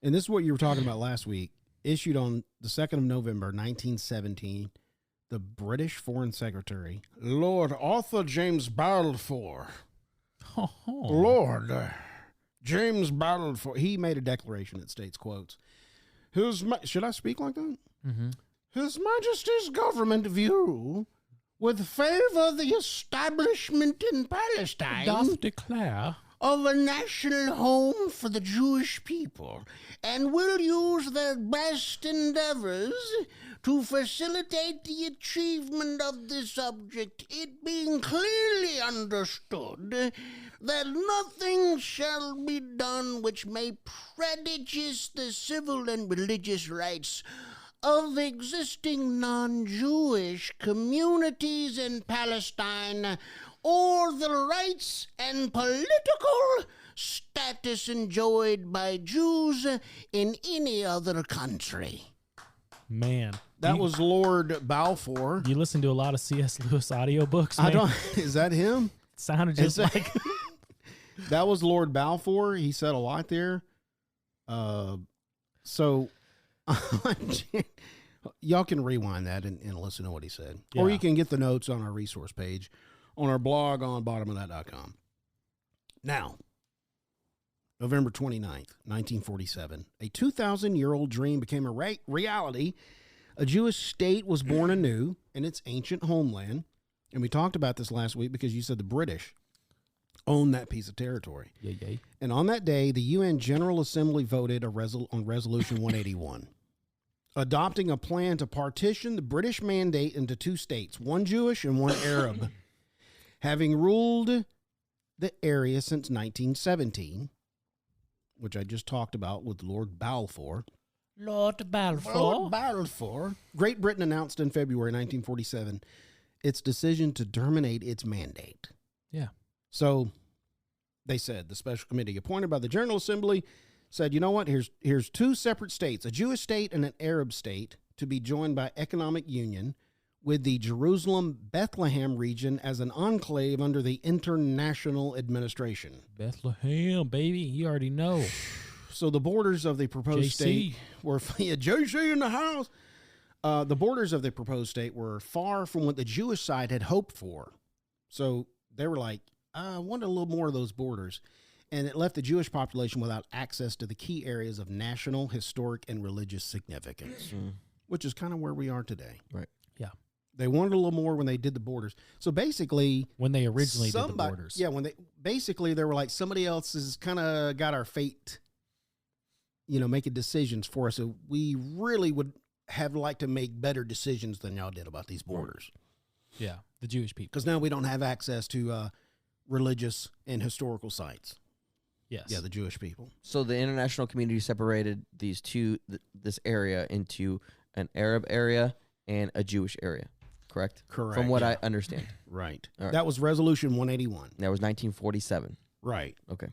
And this is what you were talking about last week. Issued on the 2nd of November, 1917, the British Foreign Secretary, Lord Arthur James Balfour. Oh. Lord James Balfour. He made a declaration that states, quotes, should I speak like that? Mm-hmm. His Majesty's government view with favor the establishment in Palestine Doth declare of a national home for the Jewish people, and will use their best endeavors to facilitate the achievement of this object, it being clearly understood that nothing shall be done which may prejudice the civil and religious rights of existing non-Jewish communities in Palestine, or the rights and political status practice enjoyed by Jews in any other country. Man. That was Lord Balfour. You listen to a lot of C.S. Lewis audiobooks, man. I don't. Is that him? Sounded just like. That was Lord Balfour. He said a lot there. So y'all can rewind that and listen to what he said. Or Yeah. you can get the notes on our resource page on our blog on bottomofthat.com. Now, November 29th, 1947, a 2,000-year-old dream became a reality. A Jewish state was born anew in its ancient homeland. And we talked about this last week because you said the British owned that piece of territory. Yeah. And on that day, the UN General Assembly voted on Resolution 181, adopting a plan to partition the British mandate into two states, one Jewish and one Arab, having ruled the area since 1917, which I just talked about with Lord Balfour. Lord Balfour. Lord Balfour. Great Britain announced in February 1947 its decision to terminate its mandate. Yeah. So they said the special committee appointed by the General Assembly said, you know what, here's two separate states, a Jewish state and an Arab state, to be joined by economic union with the Jerusalem-Bethlehem region as an enclave under the international administration. Bethlehem, baby. You already know. So the borders of the proposed JC. state were JC in the house. The borders of the proposed state were far from what the Jewish side had hoped for. So they were like, I wanted a little more of those borders. And it left the Jewish population without access to the key areas of national, historic, and religious significance, which is kind of where we are today. Right. Yeah. They wanted a little more when they did the borders. So basically, When they originally did the borders. yeah, when they were like, somebody else has kind of got our fate, making decisions for us. So we really would have liked to make better decisions than y'all did about these borders. Yeah. The Jewish people. Because now we don't have access to religious and historical sites. Yes. Yeah, the Jewish people. So the international community separated this area into an Arab area and a Jewish area, correct? Correct. From what I understand. Right. All right. That was Resolution 181. That was 1947. Right. Okay.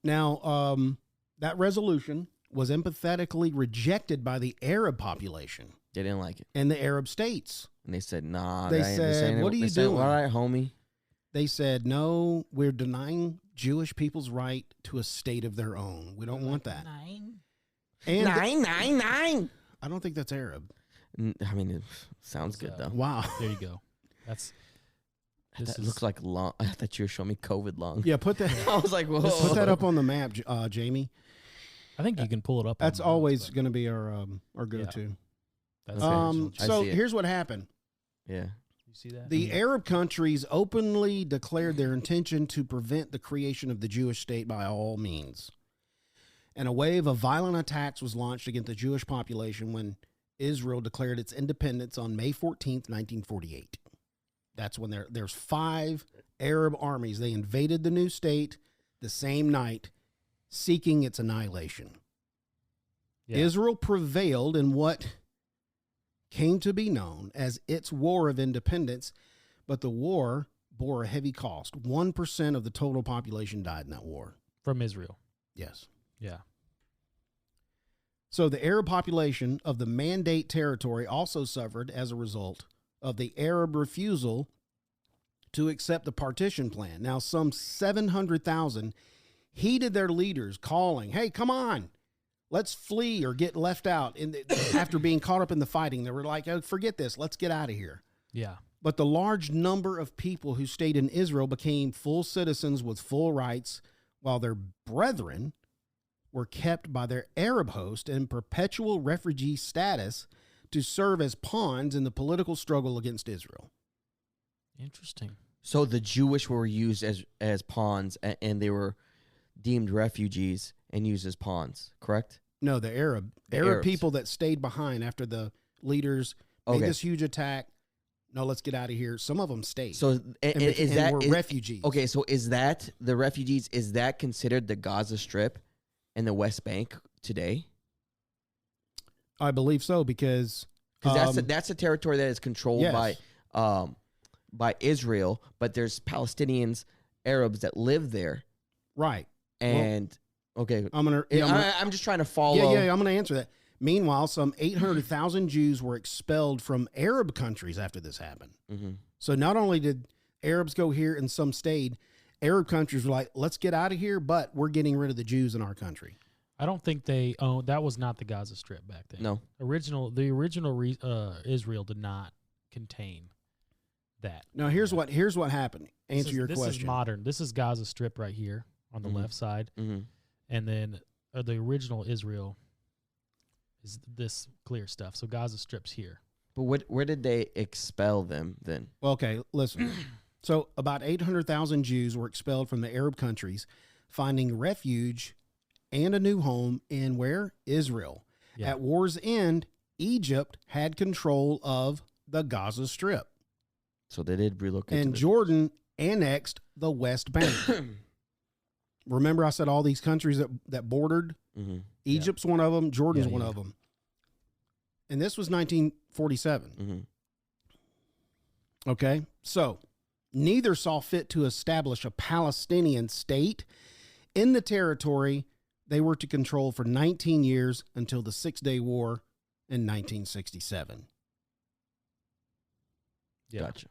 Now, that resolution was empathetically rejected by the Arab population They didn't like it. and the Arab states. And they said, nah. They that ain't- said, this ain't- "What are you they said, doing?" All right, homie. They said, no, we're denying Jewish people's right to a state of their own. We don't want that. And Nine. I don't think that's Arab. I mean, it sounds good, though. Wow. There you go. That looks like long. I thought you were showing me COVID long. Yeah, put that I was like, whoa. put that up on the map, Jamie. I think you can pull it up. That's on the notes, always but going to be our go-to. That's Okay. I So see it. here's what happened. Yeah. You see that? The Arab countries openly declared their intention to prevent the creation of the Jewish state by all means. And a wave of violent attacks was launched against the Jewish population when Israel declared its independence on May 14th, 1948. That's when there's 5 Arab armies. They invaded the new state the same night, seeking its annihilation. Yeah. Israel prevailed in what came to be known as its War of Independence, but the war bore a heavy cost. 1% of the total population died in that war. From Israel. Yes. Yeah. So the Arab population of the Mandate territory also suffered as a result of the Arab refusal to accept the partition plan. Now, some 700,000 heeded their leaders calling, hey, come on, let's flee or get left out. And after being caught up in the fighting, they were like, oh, forget this, let's get out of here. Yeah. But the large number of people who stayed in Israel became full citizens with full rights, while their brethren were kept by their Arab host in perpetual refugee status to serve as pawns in the political struggle against Israel. Interesting. So the Jewish were used as pawns, and they were deemed refugees and used as pawns, correct? No, the Arab Arabs. people that stayed behind after the leaders made Okay. this huge attack. No, let's get out of here. Some of them stayed. So is and that were is- refugees? Okay, so is that the refugees? Is that considered the Gaza Strip and the West Bank today? I believe so because Because that's a territory that is controlled yes. by Israel, but there's Palestinians, Arabs that live there. right. And okay, I'm just trying to follow. Yeah, I'm going to answer that. Meanwhile, some 800,000 Jews were expelled from Arab countries after this happened. Mm-hmm. So not only did Arabs go here and some stayed, Arab countries were like, let's get out of here, but we're getting rid of the Jews in our country. I don't think that was not the Gaza Strip back then. No. The original Israel did not contain that. Now, here's what happened. Answer your question. This is modern. This is Gaza Strip right here on the left side. Mm-hmm. And then the original Israel is this clear stuff. So Gaza Strip's here. But where did they expel them then? Well, okay, listen. So about 800,000 Jews were expelled from the Arab countries, finding refuge and a new home in where? Israel. Yeah. At war's end, Egypt had control of the Gaza Strip. So they did relocate. And Jordan annexed the West Bank. Remember I said all these countries that bordered? Mm-hmm. Egypt's one of them. Jordan's one of them. And this was 1947. Mm-hmm. Okay, so neither saw fit to establish a Palestinian state in the territory they were to control for 19 years until the Six-Day War in 1967. Yeah. Gotcha.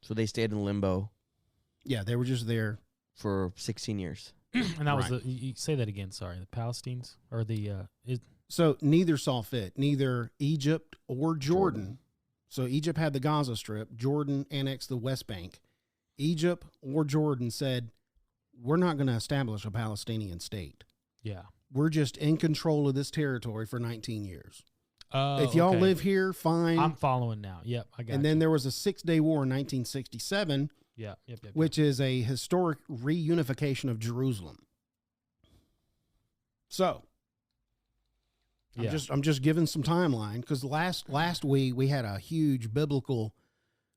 So they stayed in limbo. Yeah, they were just there for 16 years. And that was you say that again, sorry. The Palestinians or So neither saw fit, neither Egypt or Jordan. So Egypt had the Gaza Strip, Jordan annexed the West Bank. Egypt or Jordan said, we're not going to establish a Palestinian state. Yeah. We're just in control of this territory for 19 years. If y'all live here, fine. I'm following now. Yep, I got And then there was a Six-Day War in 1967, yep. which is a historic reunification of Jerusalem. So, I'm just giving some timeline because last week we had a huge biblical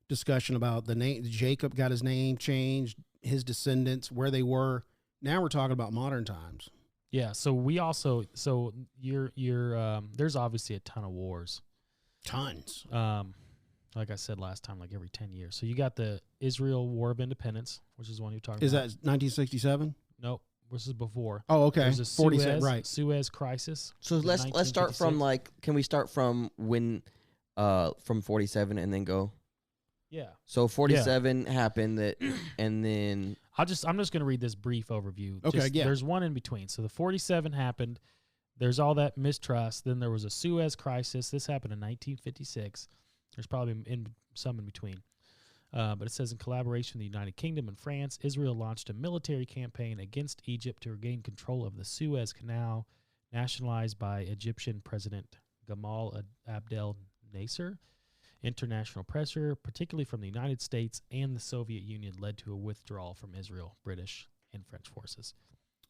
discussion about the name. Jacob got his name changed, his descendants, where they were. Now we're talking about modern times. Yeah, so we also you're there's obviously a ton of wars. Tons. Like I said last time, like every 10 years. So you got the Israel War of Independence, which is one you're talking about. Is that 1967? Nope. This is before. Oh, okay. There's a 47, right. Suez crisis. So let's start from can we start from from 47 and then go? Yeah. So 47 happened and then I'm just going to read this brief overview. Okay, yeah. There's one in between. So the 47 happened. There's all that mistrust. Then there was a Suez crisis. This happened in 1956. There's probably some in between. But it says in collaboration with the United Kingdom and France, Israel launched a military campaign against Egypt to regain control of the Suez Canal, nationalized by Egyptian President Gamal Abdel Nasser. International pressure, particularly from the United States and the Soviet Union, led to a withdrawal from Israel, British and French forces.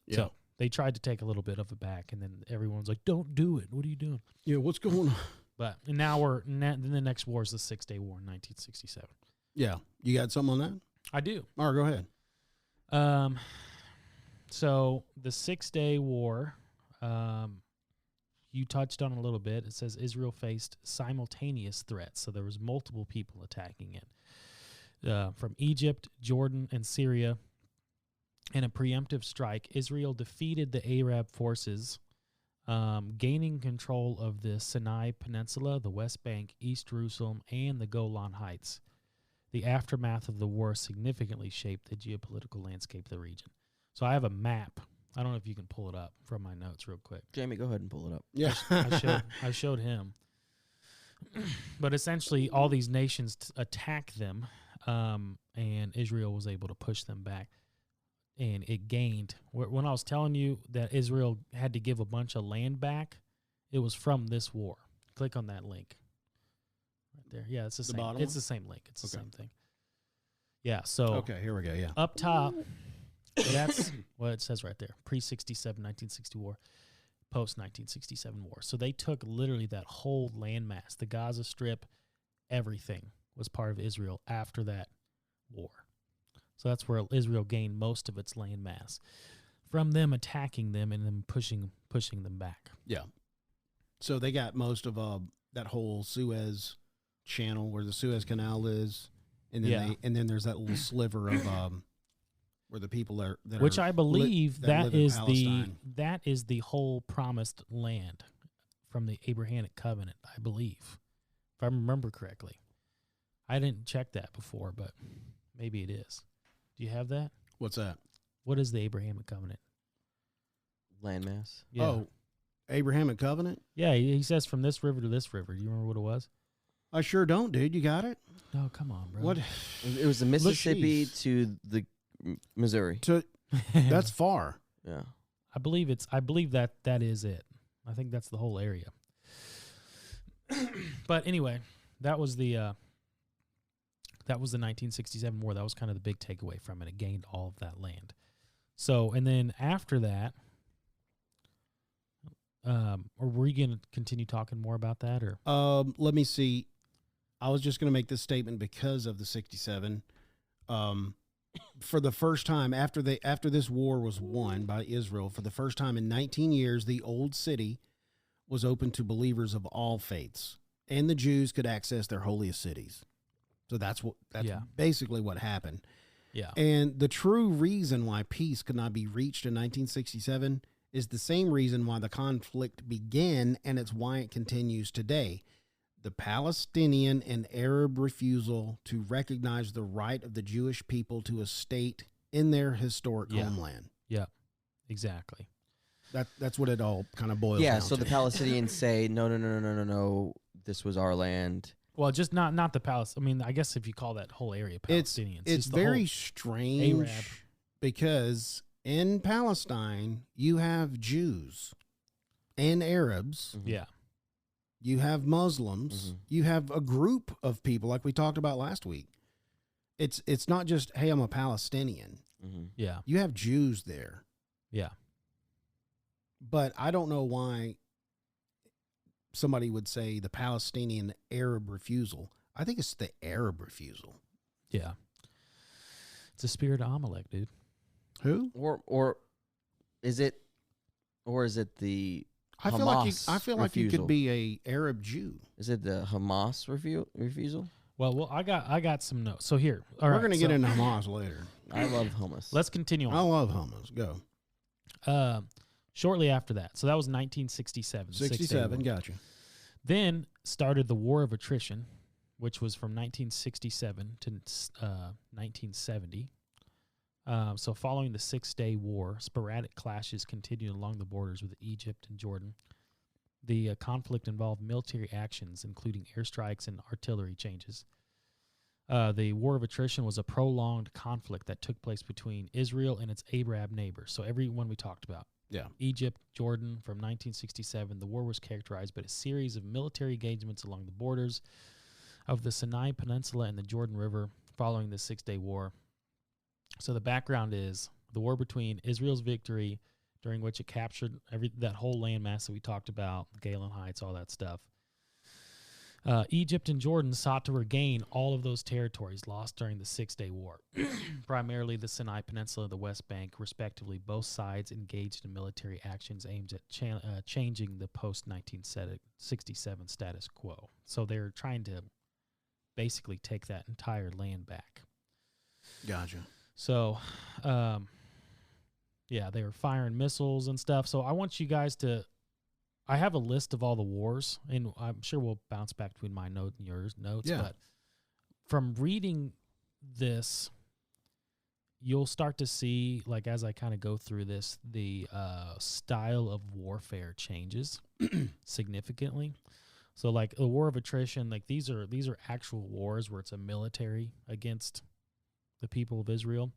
Yeah. So they tried to take a little bit of it back, and then everyone's like, don't do it. What are you doing? Yeah, what's going on? But and now then the next war is the Six-Day War in 1967. Yeah. You got something on that? I do. All right, go ahead. So the Six-Day War, you touched on a little bit. It says Israel faced simultaneous threats. So there was multiple people attacking it. From Egypt, Jordan, and Syria. In a preemptive strike, Israel defeated the Arab forces, gaining control of the Sinai Peninsula, the West Bank, East Jerusalem, and the Golan Heights. The aftermath of the war significantly shaped the geopolitical landscape of the region. So I have a map. I don't know if you can pull it up from my notes real quick. Jamie, go ahead and pull it up. Yeah. I showed him. But essentially, all these nations attacked them, and Israel was able to push them back. And it gained. When I was telling you that Israel had to give a bunch of land back, it was from this war. Click on that link. Right there. Yeah, it's the same. Bottom It's one? the same link. It's the same thing. Yeah, so Okay, here we go, yeah. up top, that's what it says right there. Pre-67, 1960 war, post-1967 war. So they took literally that whole landmass, the Gaza Strip, everything was part of Israel after that war. So that's where Israel gained most of its landmass from them attacking them and then pushing them back. Yeah. So they got most of that whole Suez Channel where the Suez Canal is, and then and then there's that little sliver of or the people that which are I believe that live in Palestine. that is the whole promised land from the Abrahamic covenant, I believe, if I remember correctly. I didn't check that before, but maybe it is. Do you have that? What's that? What is the Abrahamic covenant? Landmass. Yeah. Oh, Abrahamic covenant? Yeah, he says from this river to this river. Do you remember what it was? I sure don't, dude. You got it? No, come on, bro. What? It was the Mississippi jeez. to the Missouri. That's far. Yeah. I believe that is it. I think that's the whole area. But anyway, that was the 1967 war. That was kind of the big takeaway from it. It gained all of that land. So, and then after that, or were we going to continue talking more about that, or? Let me see. I was just going to make this statement because of the 67. For the first time after this war was won by Israel, for the first time in 19 years, the old city was open to believers of all faiths, and the Jews could access their holiest cities. So that's basically what happened. Yeah. And the true reason why peace could not be reached in 1967 is the same reason why the conflict began, and it's why it continues today. The Palestinian and Arab refusal to recognize the right of the Jewish people to a state in their historic homeland. Yeah, exactly. That's what it all kind of boils down Yeah, to. so the Palestinians say, no, this was our land. Well, just not the Palestinians. I mean, I guess if you call that whole area Palestinians. It's very strange Arab. because in Palestine, you have Jews and Arabs. Mm-hmm. Yeah. You have Muslims. Mm-hmm. You have a group of people like we talked about last week. It's not just, hey, I'm a Palestinian. Mm-hmm. Yeah. You have Jews there. Yeah. But I don't know why somebody would say the Palestinian Arab refusal. I think it's the Arab refusal. Yeah. It's a spirit of Amalek, dude. Who? Or is it the I Hamas feel like you could be a Arab Jew. Is it the Hamas refusal? Well, I got some notes. So here, all We're right, going to get into Hamas later. I love hummus. Let's continue I on. love Hamas. Go. Shortly after that, so that was 1967. 67, gotcha. Then started the War of Attrition, which was from 1967 to 1970. So following the 6-day war, sporadic clashes continued along the borders with Egypt and Jordan. The conflict involved military actions, including airstrikes and artillery changes. The War of Attrition was a prolonged conflict that took place between Israel and its Arab neighbors. So everyone we talked about. Yeah. Egypt, Jordan, from 1967. The war was characterized by a series of military engagements along the borders of the Sinai Peninsula and the Jordan River following the 6-day war. So the background is the war between Israel's victory, during which it captured that whole landmass that we talked about, Golan Heights, all that stuff. Egypt and Jordan sought to regain all of those territories lost during the 6-day war, primarily the Sinai Peninsula and the West Bank, respectively. Both sides engaged in military actions aimed at changing the post-1967 status quo. So they're trying to basically take that entire land back. Gotcha. So, yeah, they were firing missiles and stuff. So I want you guys to, I have a list of all the wars, and I'm sure we'll bounce back between my note and yours notes. Yeah. But from reading this, you'll start to see, like, as I kind of go through this, the style of warfare changes significantly. So, like, the War of Attrition, like, these are actual wars where it's a military against the people of Israel.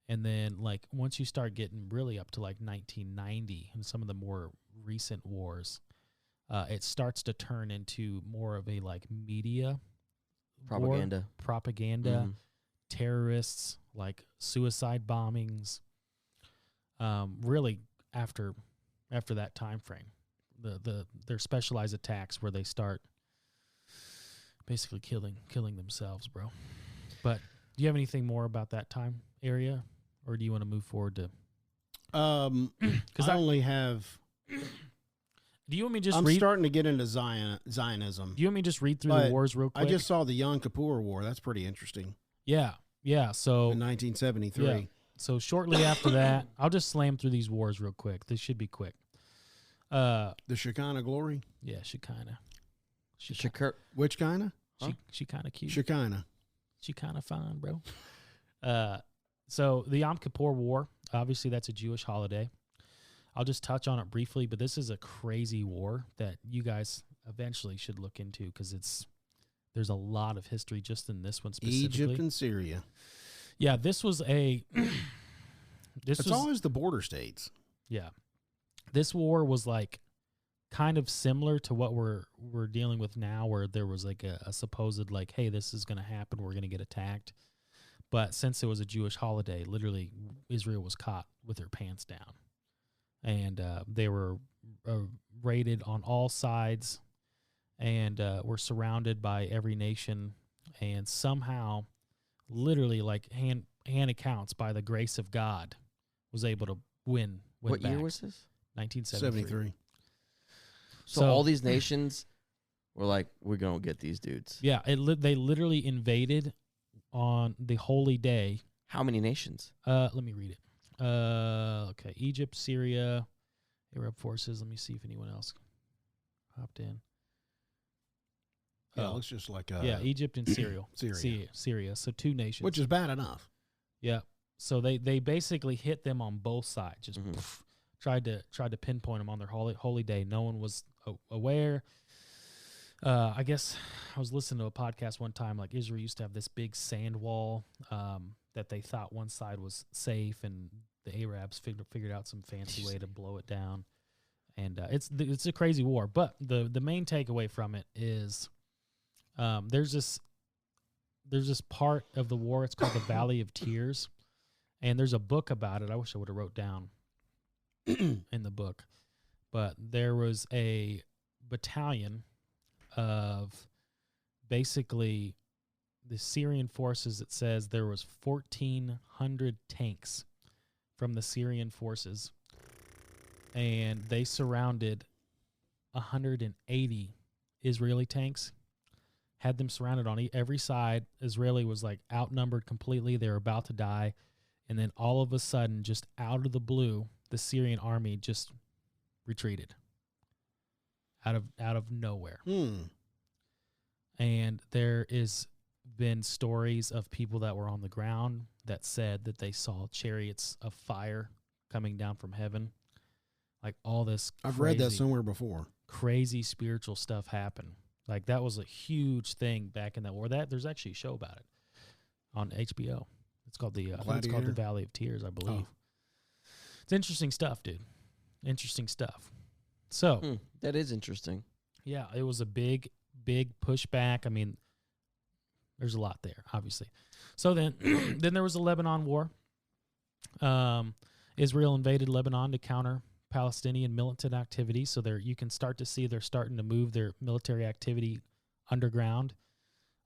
And then, like, once you start getting really up to, like, 1990 and some of the more recent wars, it starts to turn into more of a, like, media Propaganda. war, terrorists, like suicide bombings. Really, after that time frame, their specialized attacks where they start basically killing themselves, bro. But do you have anything more about that time area, or do you want to move forward to? Because I only have. Do you want me to just I'm read? starting to get into Zionism. Do you want me to just read through the wars real quick? I just saw the Yom Kippur War. That's pretty interesting. Yeah. So in 1973. So shortly after that, I'll just slam through these wars real quick. This should be quick. The Shekinah glory? Yeah, Shekinah. Which kinda? She kind of cute. Shekinah. She kind of fine, bro. So the Yom Kippur War, obviously that's a Jewish holiday. I'll just touch on it briefly, but this is a crazy war that you guys eventually should look into because there's a lot of history just in this one specifically. Egypt and Syria. Yeah, this was a... It's always the border states. Yeah. This war was like kind of similar to what we're dealing with now, where there was like a supposed like, hey, this is going to happen, we're going to get attacked. But since it was a Jewish holiday, literally Israel was caught with their pants down. And they were raided on all sides and were surrounded by every nation. And somehow, literally like hand accounts by the grace of God, was able to win What back. year was this? 1973. So all these nations were like, we're going to get these dudes. Yeah, they literally invaded on the holy day. How many nations? Let me read it. Okay, Egypt, Syria, Arab forces. Let me see if anyone else hopped in. Yeah, it looks just like Egypt and Syria. Syria. Syria. So two nations. Which is bad enough. Yeah. So they basically hit them on both sides. Just tried to pinpoint them on their holy day. No one was aware. I guess I was listening to a podcast one time. Like Israel used to have this big sand wall that they thought one side was safe, and the Arabs figured out some fancy way to blow it down. And it's a crazy war. But the main takeaway from it is there's this part of the war. It's called the Valley of Tears, and there's a book about it. I wish I would have wrote down in the book, but there was a battalion of basically the Syrian forces. It says there was 1,400 tanks from the Syrian forces, and they surrounded 180 Israeli tanks, had them surrounded on every side. Israeli was like outnumbered completely. They were about to die. And then all of a sudden, just out of the blue, the Syrian army just retreated out of nowhere. And there is been stories of people that were on the ground that said that they saw chariots of fire coming down from heaven. Like all this I've read that somewhere before. Crazy spiritual stuff happened. Like that was a huge thing back in that war. There's actually a show about it on HBO. It's called the Valley of Tears, I believe. It's interesting stuff, dude. Interesting stuff. So that is interesting. Yeah, it was a big pushback. I mean, there's a lot there, obviously. So then there was the Lebanon War. Israel invaded Lebanon to counter Palestinian militant activity. So there, you can start to see they're starting to move their military activity underground.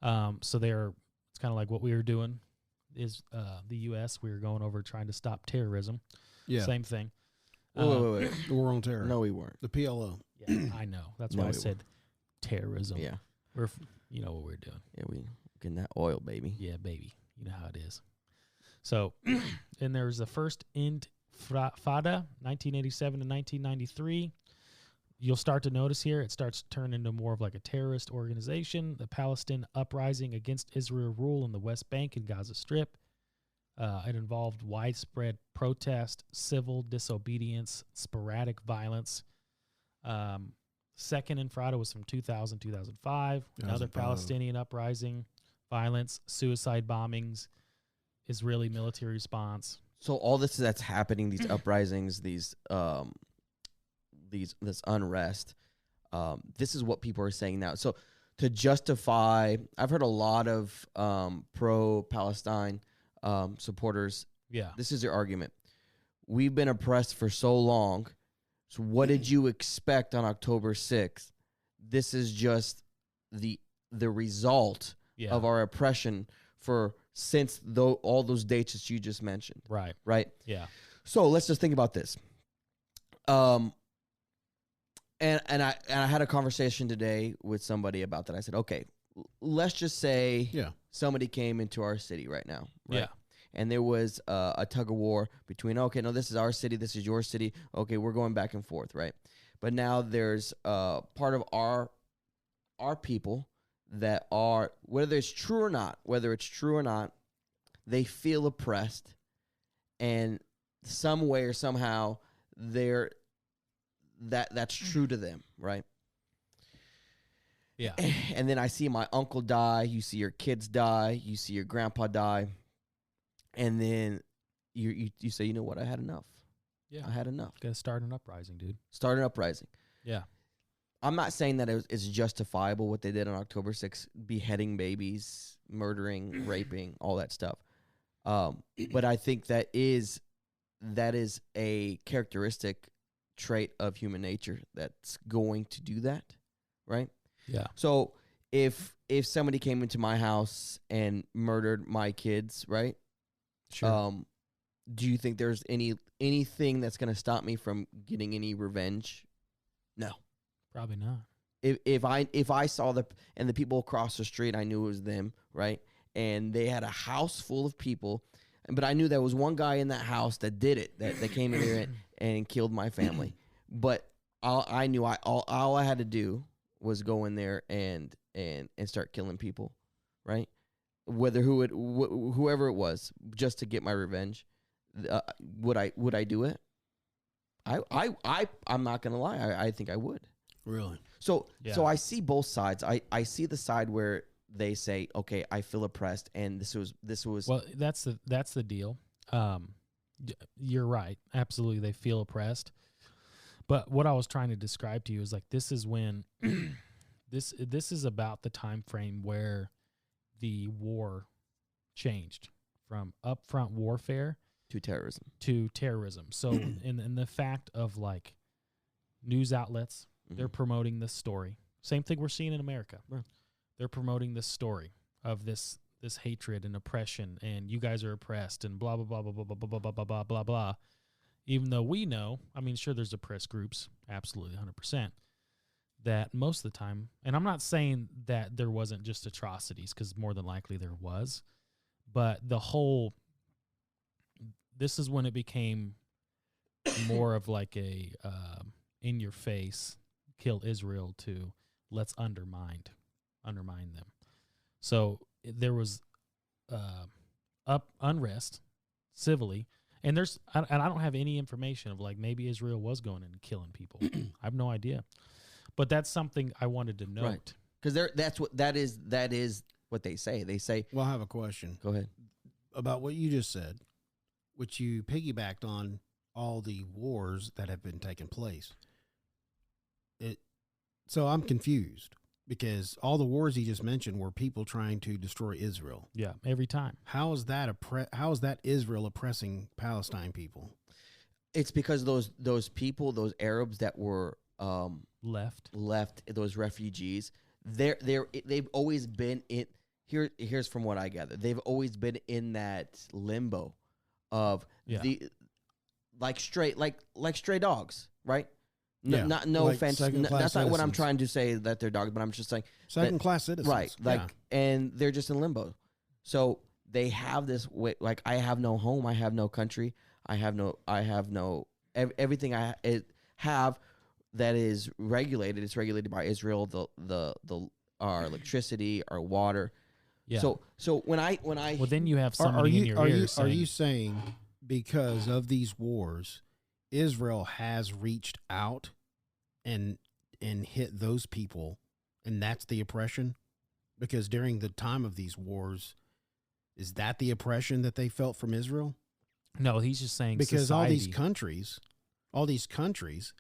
So it's kind of like what we were doing. Is the U.S. We were going over trying to stop terrorism. Yeah. Same thing. Wait. The war on terror. No, we weren't. The PLO. Yeah, I know. That's why I said terrorism. Yeah. You know what we're doing. Yeah, we getting that oil, baby. Yeah, baby. You know how it is. So, and there was the first Intifada, 1987 to 1993. You'll start to notice here, it starts to turn into more of like a terrorist organization. The Palestinian uprising against Israel rule in the West Bank and Gaza Strip. It involved widespread protest, civil disobedience, sporadic violence. Second Intifada was from 2000, 2005. Another Palestinian uprising, violence, suicide bombings, Israeli military response. So all this that's happening, these uprisings, this unrest, this is what people are saying now. So to justify, I've heard a lot of pro-Palestine supporters. Yeah. This is their argument. We've been oppressed for so long. So what did you expect on October 6th? This is just the result of our oppression since all those dates that you just mentioned. Right. Right? Yeah. So let's just think about this. And I had a conversation today with somebody about that. I said, okay, let's just say somebody came into our city right now. Right? Yeah. and there was a tug of war between, okay, no, this is our city, this is your city, okay, we're going back and forth, right? But now there's part of our people that are, whether it's true or not, they feel oppressed, and some way or somehow that's true to them, right? Yeah. And then I see my uncle die, you see your kids die, you see your grandpa die, and then you say, you know what, I had enough. Yeah. I had enough. Got to start an uprising, dude. Start an uprising. Yeah. I'm not saying that it's justifiable what they did on October 6th, beheading babies, murdering, raping, all that stuff. But I think that is a characteristic trait of human nature that's going to do that, right? Yeah. So if somebody came into my house and murdered my kids, right? Sure. Do you think there's anything that's going to stop me from getting any revenge? No. Probably not. If I saw the people across the street, I knew it was them, right? And they had a house full of people, but I knew there was one guy in that house that did it, that came in there and killed my family. But I knew all I had to do was go in there and start killing people, right? Whoever it was, just to get my revenge. Would I do it? I'm not gonna lie. I think I would. Really? So Yeah. so I see both sides. I see the side where they say, okay, I feel oppressed, and this was. Well, that's the deal. You're right. Absolutely, they feel oppressed. But what I was trying to describe to you is like, this is when this is about the time frame where the war changed from upfront warfare to terrorism. So in the fact of like news outlets, they're promoting this story. Same thing we're seeing in America. Right. They're promoting this story of this hatred and oppression, and you guys are oppressed, and blah blah blah blah blah blah blah blah blah blah blah blah. Even though we know, I mean, sure, there's oppressed groups, absolutely 100%. That most of the time, and I'm not saying that there wasn't just atrocities, because more than likely there was, but this is when it became more of like a in your face, kill Israel to let's undermine them. So there was unrest civilly, and I don't have any information of like maybe Israel was going in and killing people. I have no idea, but that's something I wanted to note. Right. Because that is what they say. They say. Well, I have a question. Go ahead. About what you just said, which you piggybacked on all the wars that have been taking place. So I'm confused because all the wars he just mentioned were people trying to destroy Israel. Yeah, every time. How is that Israel oppressing Palestine people? It's because those people, those Arabs that were Left, those refugees, they've always been in. Here's from what I gather, they've always been in that limbo of like stray dogs, right? Yeah. No Like offense. second-class That's not what I'm citizens. trying to say that they're dogs, but I'm just saying Second-class citizens. right? Like, and they're just in limbo. So they have this way, like, I have no home, I have no country, I have no everything I have that is regulated. It's regulated by Israel. Our electricity, our water. yeah. So when I Well, then you have Are somebody in your ear saying, are you saying because of these wars, Israel has reached out and hit those people, and that's the oppression? Because during the time of these wars, is that the oppression that they felt from Israel? No, he's just saying Because society. all these countries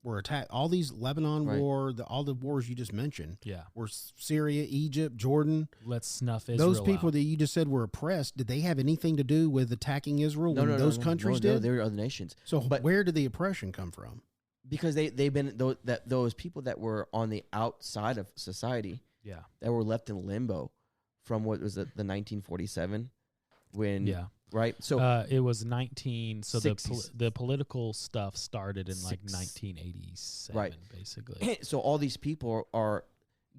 were attacked. All these Lebanon Right. war, all the wars you just mentioned, Yeah. were Syria, Egypt, Jordan. Let's snuff Israel Those people out. that you just said were oppressed, did they have anything to do with attacking Israel when those countries No, did? they were other nations. So but- where did the oppression come from? Because they've been those people that were on the outside of society, Yeah. that were left in limbo from what was it, the 1947 when Yeah. right. So It was 19. So 60s. the political stuff started in like Six. 1987, Right. basically. so all these people are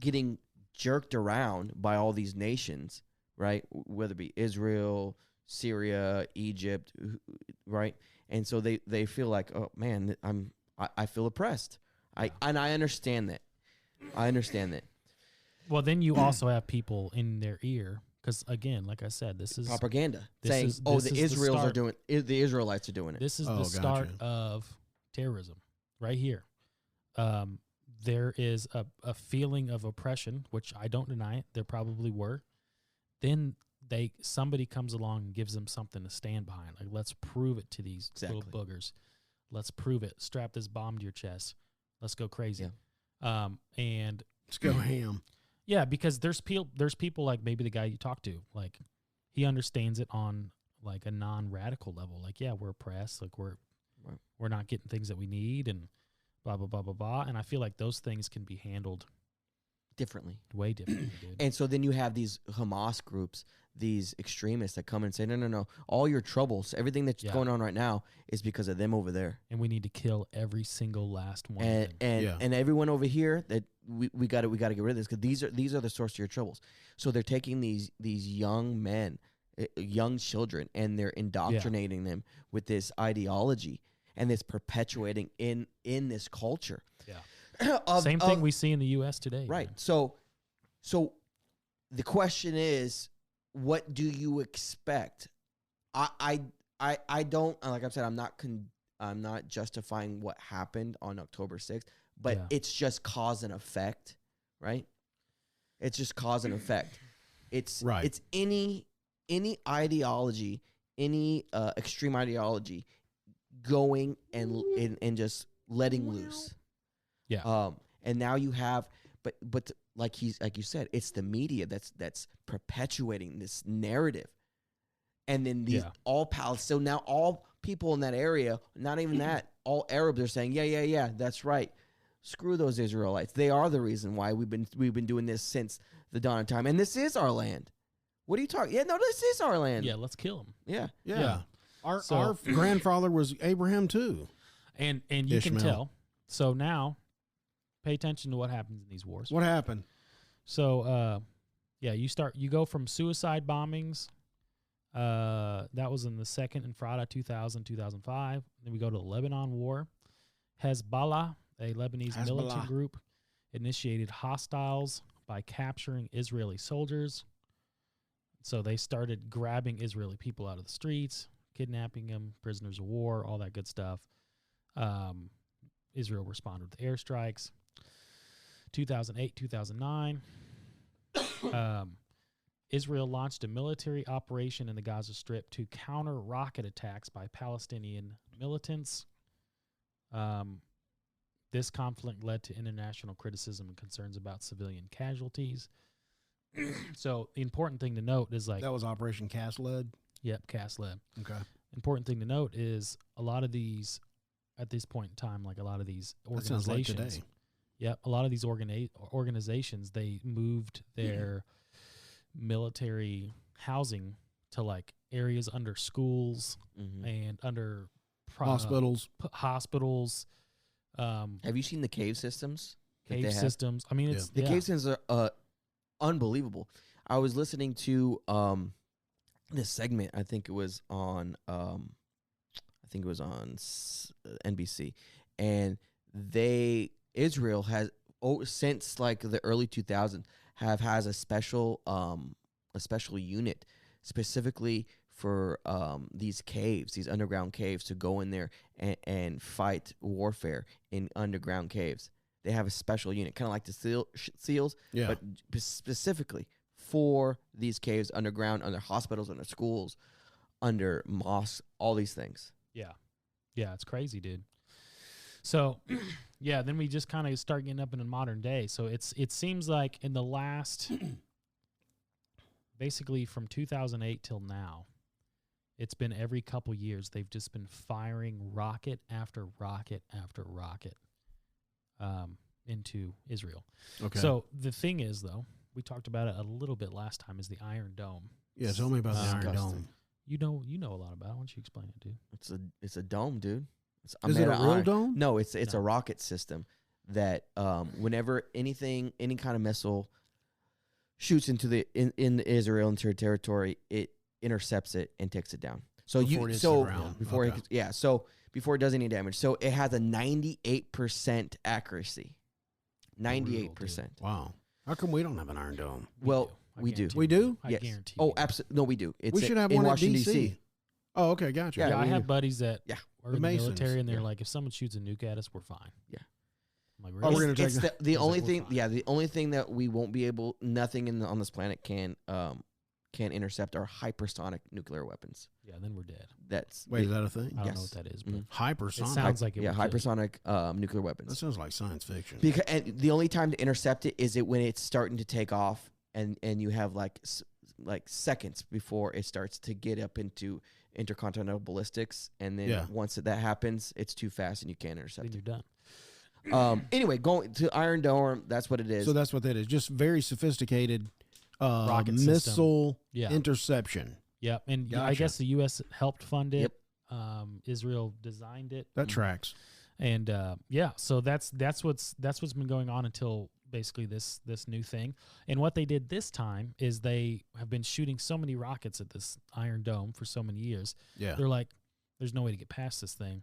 getting jerked around by all these nations right? Whether it be Israel, Syria, Egypt, right? And so they feel like, oh man, I feel oppressed. And I understand that. Well, then you also have people in their ear, because again, like I said, this is Propaganda this saying, is- "Oh, this the is the Israels are start. doing the Israelites are doing it." This is Oh, the start gotcha. of terrorism, right here. There is a feeling of oppression, which I don't deny it. There probably were. Then somebody comes along and gives them something to stand behind. Like, let's prove it to these little boogers. Let's prove it. Strap this bomb to your chest. Let's go crazy. Yeah. And Let's go ham. yeah, because there's people like maybe the guy you talk to, like he understands it on like a non-radical level. Like, yeah, we're oppressed. Like we're not getting things that we need, and blah blah blah blah blah. And I feel like those things can be handled differently. way differently, dude. And so then you have these Hamas groups, these extremists that come and say, no, all your troubles, everything that's going on right now is because of them over there. And we need to kill every single last one And of them. and everyone over here that we got to get rid of this, because these are the source of your troubles. So they're taking these young men, young children, and they're indoctrinating them with this ideology, and it's perpetuating in this culture. Yeah. Same thing we see in the U.S. today. Right. Man. So the question is, what do you expect? I don't, like I said, I'm not justifying what happened on October 6th, but it's just cause and effect, right? It's just cause and effect. It's any ideology, any extreme ideology going and just letting loose. Yeah. And now you have, but like you said, it's the media that's perpetuating this narrative, and then these all Palestinians. So now all people in that area, not even that, all Arabs are saying, yeah, that's right. Screw those Israelites. They are the reason why we've been doing this since the dawn of time, and this is our land. What are you talking? Yeah, no, this is our land. Yeah, let's kill them. Yeah. Our grandfather was Abraham too, and you Ishmael. can tell. So now, pay attention to what happens in these wars. What happened? So, you go from suicide bombings. That was in the second Intifada, 2000, 2005. Then we go to the Lebanon War. Hezbollah, a Lebanese militant group, initiated hostiles by capturing Israeli soldiers. So they started grabbing Israeli people out of the streets, kidnapping them, prisoners of war, all that good stuff. Israel responded with airstrikes. 2008, 2009, Israel launched a military operation in the Gaza Strip to counter rocket attacks by Palestinian militants. This conflict led to international criticism and concerns about civilian casualties. So the important thing to note is that was Operation Cast Lead. Yep, Cast Lead. Okay. Important thing to note is a lot of these, at this point in time, like a lot of these organizations. That sounds like today. Yep, a lot of these organizations, they moved their military housing to like areas under schools and under hospitals. Hospitals. Have you seen the cave systems? Cave systems. I mean, it's the cave systems are unbelievable. I was listening to this segment. I think it was on NBC, and Israel has since like the early 2000s has a special unit specifically for these caves, these underground caves, to go in there and fight warfare in underground caves. They have a special unit, kind of like the SEALs, but specifically for these caves underground, under hospitals, under schools, under mosques, all these things. Yeah, it's crazy, dude. So, then we just kind of start getting up in the modern day. So it seems like in the last, basically from 2008 till now, it's been every couple years they've just been firing rocket after rocket after rocket into Israel. Okay. So the thing is, though, we talked about it a little bit last time, is the Iron Dome. Yeah, tell me about the Iron Dome. You know a lot about it. Why don't you explain it, dude? It's a dome, dude. Is it a real dome? No, it's a rocket system that whenever any kind of missile shoots into the in Israel into territory, it intercepts it and takes it down. So Before it hits the ground. before Okay. so before it does any damage. So it has a 98% accuracy. 98%. Wow. How come we don't have an Iron Dome? Well, I we do. guarantee We you. do? I Yes. guarantee. Oh, you. absolutely. No, we do. It's We should have in one Washington at DC. Oh, okay, gotcha. Yeah, I we have do. buddies that Yeah. are The in Masons. the military, and they're Yeah. like, if someone shoots a nuke at us, we're fine. Yeah. I'm like, Oh, we're really? gonna It's take the Is only it we're thing. fine? Yeah, the only thing that we won't be able, nothing on this planet can intercept our hypersonic nuclear weapons. Yeah, then we're dead. That's Wait, is that a thing? I don't know Yes. what that is, but Mhm. it Hypersonic. sounds like it. yeah, would kill you. hypersonic nuclear That weapons. sounds like science fiction. Because and the only time to intercept it is when it's starting to take off, and you have like seconds before it starts to get up into intercontinental ballistics, and then Yeah. once that happens, it's too fast and you can't intercept Then it. you're done. Anyway, going to Iron Dome, that's what it is. So that's what that is. Just very sophisticated Rocket system. missile Yeah. interception. Yeah, and I Gotcha. guess the U.S. helped fund it. Yep. Israel designed it, That tracks. and yeah, so that's what's been going on until basically this new thing. And what they did this time is they have been shooting so many rockets at this Iron Dome for so many years. Yeah. They're like, there's no way to get past this thing.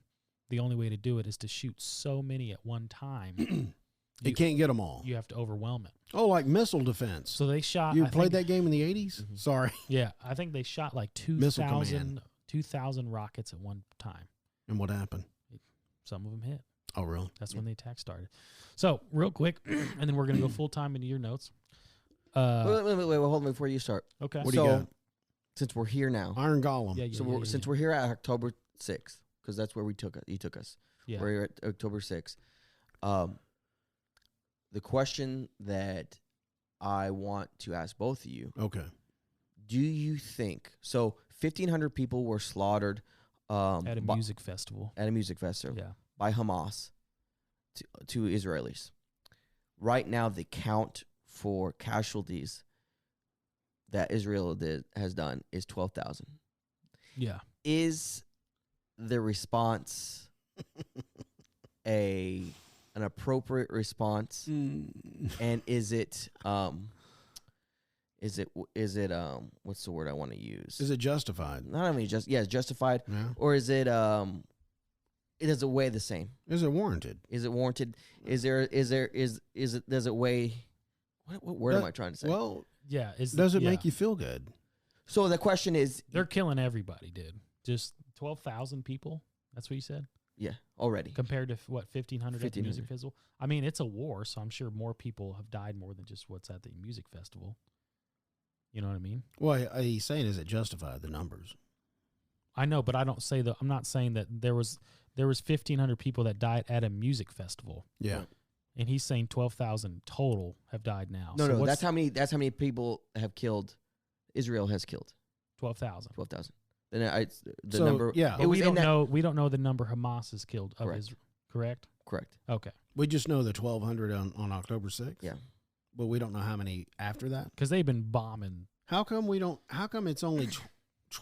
The only way to do it is to shoot so many at one time. You can't get them all. You have to overwhelm it. Oh, like missile defense. So they shot. You I played think- that game in the 80s? Sorry. Yeah, I think they shot like Missile 2,000 rockets at one time. And what happened? Some of them hit. Oh, really? That's when the attack started. So real quick, and then we're gonna go full time into your notes. wait, hold on before you start. Okay. What do you got? Since we're here now, Iron Golem. Yeah, yeah, so since we're here at October 6th, because that's where you took us. yeah. We're here at October 6th. The question that I want to ask both of you: Okay. do you think so? 1,500 people were slaughtered at a music festival. at a music festival Yeah. by Hamas to Israelis. Right now, the count for casualties that Israel has done is 12,000. Yeah. Is the response an appropriate response, and is it what's the word I want to use? Is it justified? Not only it's justified, Yeah. or is it does it weigh the same? Is it warranted? Is it warranted? Does it weigh? What word am I trying to say? Well, Yeah. does it make you feel good? So the question is, They're killing everybody, dude. Just 12,000 people. That's what you said. yeah, already. Compared to what 1,500 at the 1,500. music festival. I mean, it's a war, so I'm sure more people have died more than just what's at the music festival. You know what I mean? Well, he's saying, is it justified, the numbers? I know, but I don't say that. I'm not saying that there was 1,500 people that died at a music festival, Yeah. and he's saying 12,000 total have died now. No, So no, what's that's how many people have killed. Israel has killed 12,000. 12,000. Then the So, number. yeah. But it we was don't in that, know. We don't know the number Hamas has killed of Correct. Israel. Correct. correct. Okay. We just know the 1,200 on October 6th. Yeah. But we don't know how many after that. Because they've been bombing. How come it's only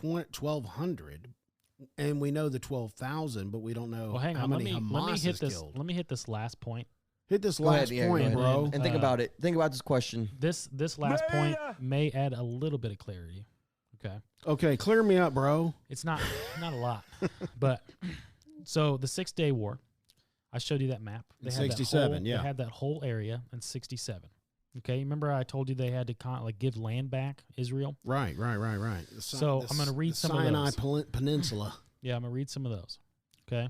1,200 and we know the 12,000, but we don't know Well, hang how on. many Let Hamas me hit has this. killed? Let me hit this last point. Hit this Go ahead, last yeah, point, go ahead. bro. And think about it. Think about this question. This last point may add a little bit of clarity. Okay. Okay, clear me up, bro. It's not a lot, but so the 6-day war. I showed you that map. In 67, yeah. They had that whole area in 67. Okay, remember I told you they had to give land back, Israel? Right. So I'm gonna read some of those. Sinai Peninsula. Yeah, I'm going to read some of those. Okay.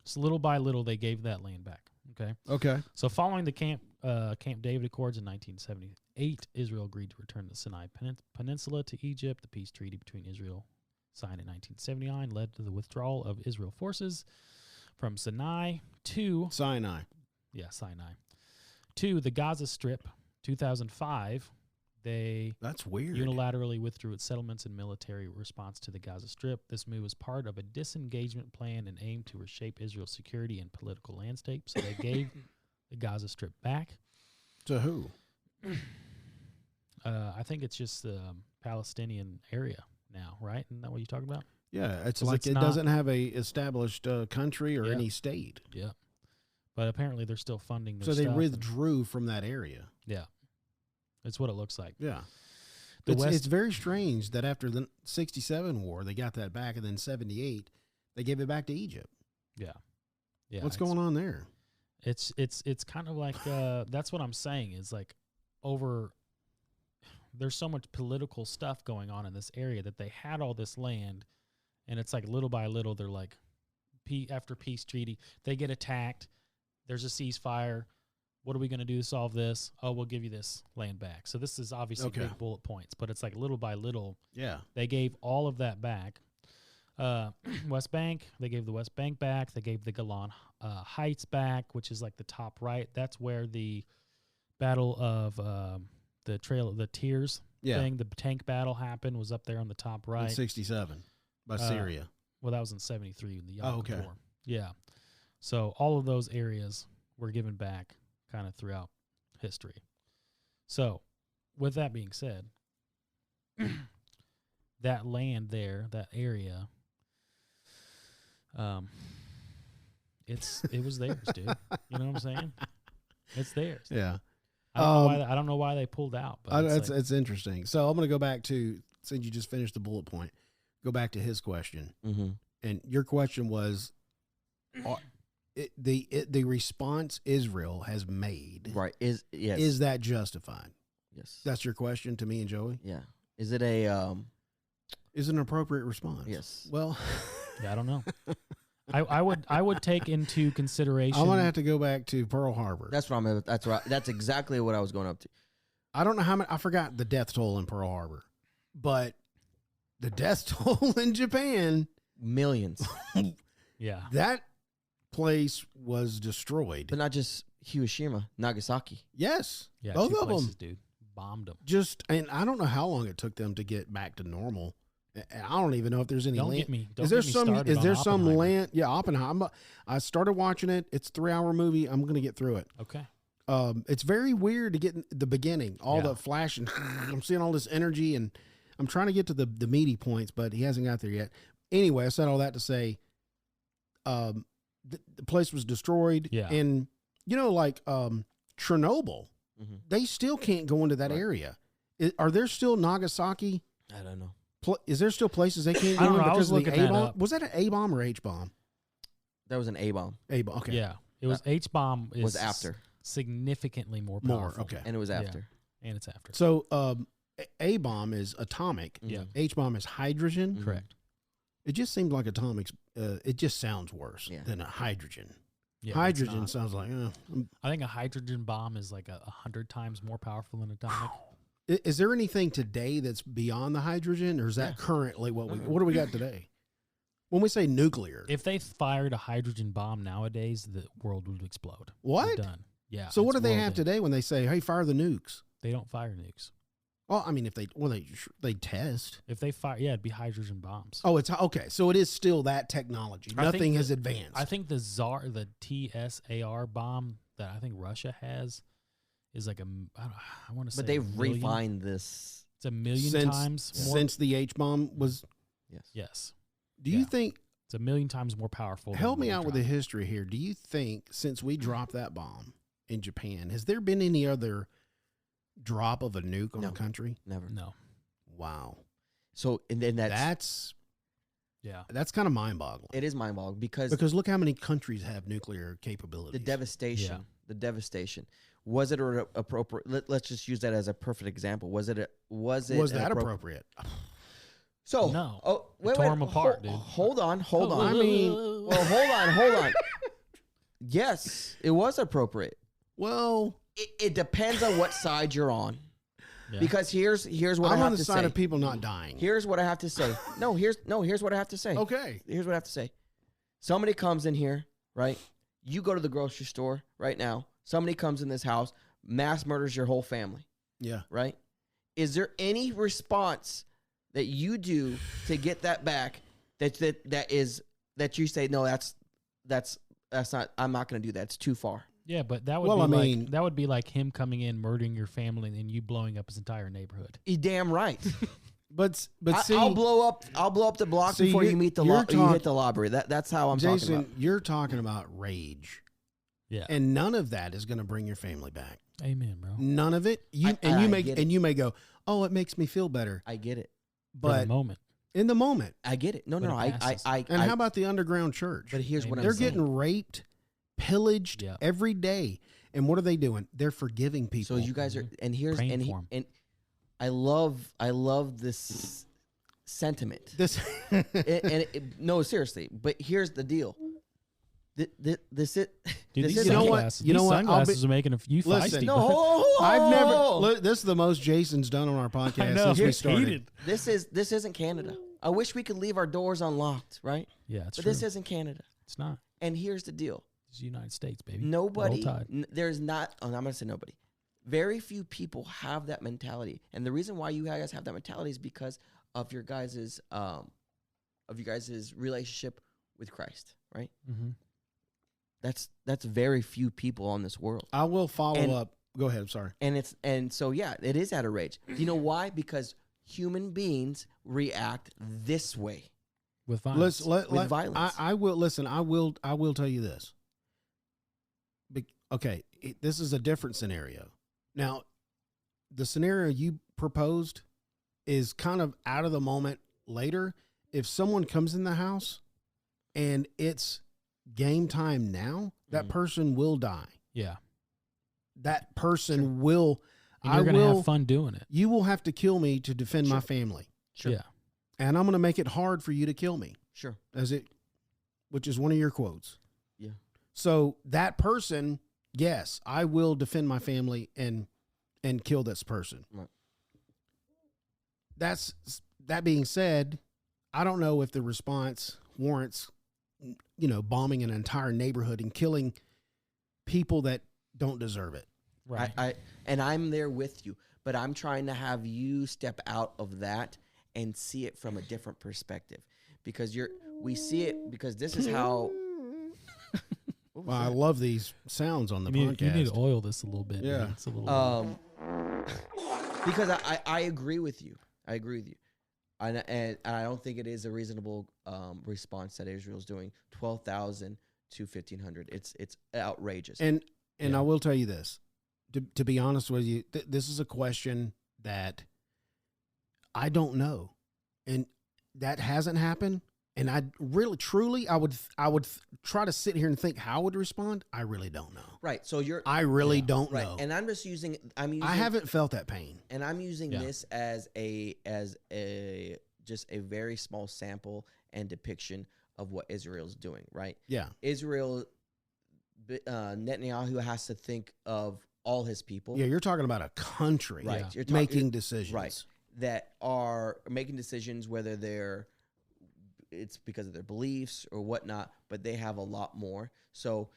So little by little, they gave that land back. Okay. Okay. So following the Camp David Accords in 1978, Israel agreed to return the Sinai Peninsula to Egypt. The peace treaty between Israel signed in 1979 led to the withdrawal of Israel forces from Sinai to Sinai. to the Gaza Strip. 2005, they That's weird. unilaterally withdrew its settlements and military response to the Gaza Strip. This move was part of a disengagement plan and aimed to reshape Israel's security and political landscape. So they gave the Gaza Strip back. To who? I think it's just the Palestinian area now, right? Isn't that what you're talking about? Yeah, it's 'Cause like it's it not- doesn't have a established country or Yeah. any state. Yeah. But apparently they're still funding their So they stuff and- withdrew from that area. Yeah. It's what it looks like. Yeah. The It's very strange that after the 67 war, they got that back, and then 78, they gave it back to Egypt. Yeah. Yeah. What's going on there? It's kind of like that's what I'm saying is like there's so much political stuff going on in this area that they had all this land, and it's like little by little they're like after peace treaty they get attacked. There's a ceasefire. What are we going to do to solve this? Oh, we'll give you this land back. So this is obviously big bullet points, but it's like little by little. Yeah. They gave all of that back. West Bank, they gave the West Bank back. They gave the Golan Heights back, which is like the top right. That's where the battle of the Trail of the Tears thing, the tank battle happened, was up there on the top right. In 67 by Syria. Well, that was in 73 in the Yom okay. Kippur. Yeah. So all of those areas were given back kind of throughout history. So with that being said, that land there, that area, it was theirs, dude. You know what I'm saying? It's theirs. Yeah. I don't know why they pulled out, but it's interesting. So I'm going to go back to, since you just finished the bullet point, go back to his question. Mm-hmm. And your question was, the response Israel has made, Right. Is that justified? Yes. That's your question to me and Joey? Yeah. Is it a Is it an appropriate response? Yes. Well, yeah, I don't know. I would take into consideration. I'm gonna have to go back to Pearl Harbor. That's exactly what I was going up to. I don't know how many. I forgot the death toll in Pearl Harbor, but the death toll in Japan, Millions. Yeah. That place was destroyed. But not just Hiroshima, Nagasaki. Yes. Yeah, both two of places, them, dude, bombed them. And I don't know how long it took them to get back to normal. And I don't even know if there's any Don't land. get me. Don't Is there get me some? started Is on there some Oppenheimer. land? Yeah, Oppenheimer. I started watching it. It's a 3-hour movie. I'm gonna get through it. Okay. It's very weird to get in the beginning. All the flash and I'm seeing all this energy, and I'm trying to get to the meaty points, but he hasn't got there yet. Anyway, I said all that to say, the place was destroyed. Yeah. And like Chernobyl, Mm-hmm. they still can't go into that area. Are there still Nagasaki? I don't know. Is there still places they can't I go don't in know. I because was of the looking that A bomb? up. Was that an A bomb or H bomb? That was an A bomb. A bomb. Okay. Yeah. It was H-bomb Was after. significantly more powerful. Okay. And it was after. And it's after. So A bomb is atomic. Yeah. H bomb is hydrogen. Mhm. Correct. It just seems like atomics. It just sounds worse Yeah. than a hydrogen. Yeah, Hydrogen it's sounds like. I think a hydrogen bomb is like 100 times more powerful than atomic. Is there anything today that's beyond the hydrogen, or is that currently what do we got today? When we say nuclear, If they fired a hydrogen bomb nowadays, the world would explode. What? We're done. Yeah. so what do it's they world have end. today when they say, "Hey, fire the nukes"? They don't fire nukes. Well, I mean, if they test. If they fire, it'd be hydrogen bombs. Oh, it's okay. So it is still that technology. I think Nothing has that- advanced. I think the TSAR bomb that I think Russia has is like I want to say. But they've a million. refined this. It's a million times more. since the H bomb was. Yes. Yes, Do you Yeah. think? it's a million times more powerful. Help than me what out we with the dropped. history here. Do you think since we dropped that bomb in Japan, has there been any other drop of a nuke on No. a country? Never. No. Wow, So, and then that's Yeah. that's kind of mind-boggling. it is mind-boggling because Because look how many countries have nuclear capabilities. the devastation. Yeah. The devastation. Was it appropriate? Let's just use that as a perfect example. Was that appropriate? So No. Oh, wait, tore wait. 'em apart, hold, dude. Hold on. I mean, Well, hold on. Yes, it was appropriate. well, It depends on what side you're on. Yeah. Because here's what I I'm have on the to side say. of people not dying. Here's what I have to say. Here's what I have to say. Okay. Here's what I have to say. Somebody comes in here, right? You go to the grocery store right now. Somebody comes in this house, mass murders your whole family, Yeah. right? Is there any response that you do to get that back that you say, no, that's not, I'm not going to do that. It's too far. Yeah, but that would Well, be I like mean- that would be like him coming in, murdering your family, and then you blowing up his entire neighborhood. You damn right. But see, I'll blow up the block See, before you you're- meet you're you hit the lobbery. That's how I'm Jason, talking about. you're talking about rage. Yeah. And none of that is going to bring your family back. Amen, bro. None of it. You may go, oh, it makes me feel better. I get it. For But the moment. in the moment. I get it. No, But no, it passes. And how about the underground church? But here's what Amen. They're I'm saying. getting raped, pillaged Yep. every day. And what are they doing? They're forgiving people. So you guys are, and here's, Praying and, for 'em. and I love this sentiment. this No, seriously. But here's the deal. Dude, This these is You know what? sunglasses, You know these what? I'll sunglasses be- are making you Listen. feisty. No, bud. hold on. I've never. Look, this is the most Jason's done on our podcast I know. since we It's started. heated. This isn't Canada. I wish we could leave our doors unlocked, right? Yeah, it's But true. this isn't Canada. It's not. And here's the deal. It's the United States, baby. Nobody, Roll Tide. there's not, I'm going to say nobody. Very few people have that mentality. And the reason why you guys have that mentality is because of your guys' relationship with Christ, right? Mm-hmm. That's very few people on this world. I will follow And- up. Go ahead. I'm sorry. And so yeah, it is at a rage. Do you know why? Because human beings react this way. With violence. With violence. I will listen. I will tell you this. Okay, this is a different scenario. Now, the scenario you proposed is kind of out of the moment later. If someone comes in the house and it's game time now, that person will die. Yeah. That person will. And you're going to have fun doing it. You will have to kill me to defend my family. Sure. Yeah. And I'm going to make it hard for you to kill me. Sure. Which is one of your quotes. Yeah. So that person, yes, I will defend my family and kill this person. Right. That being said, I don't know if the response warrants, bombing an entire neighborhood and killing people that don't deserve it. Right. And I'm there with you, but I'm trying to have you step out of that and see it from a different perspective, because we see it because this is how. Well, I love these sounds on the podcast. You need to oil this a little bit. Yeah. Man. It's a little. Because I agree with you. I agree with you. And I don't think it is a reasonable response that Israel's doing. 12,000 to 1,500. It's outrageous. And I will tell you this, to be honest with you, this is a question that I don't know, and that hasn't happened. And I really, truly, I would try to sit here and think how I would respond. I really don't know. Right. So I really don't right. know. And I'm using. I haven't felt that pain. And I'm using this as just a very small sample and depiction of what Israel's doing. Right. Yeah. Israel. Netanyahu has to think of all his people. Yeah, you're talking about a country, right? Yeah. You're making decisions, right? That are making decisions, whether it's because of their beliefs or whatnot, but they have a lot more. So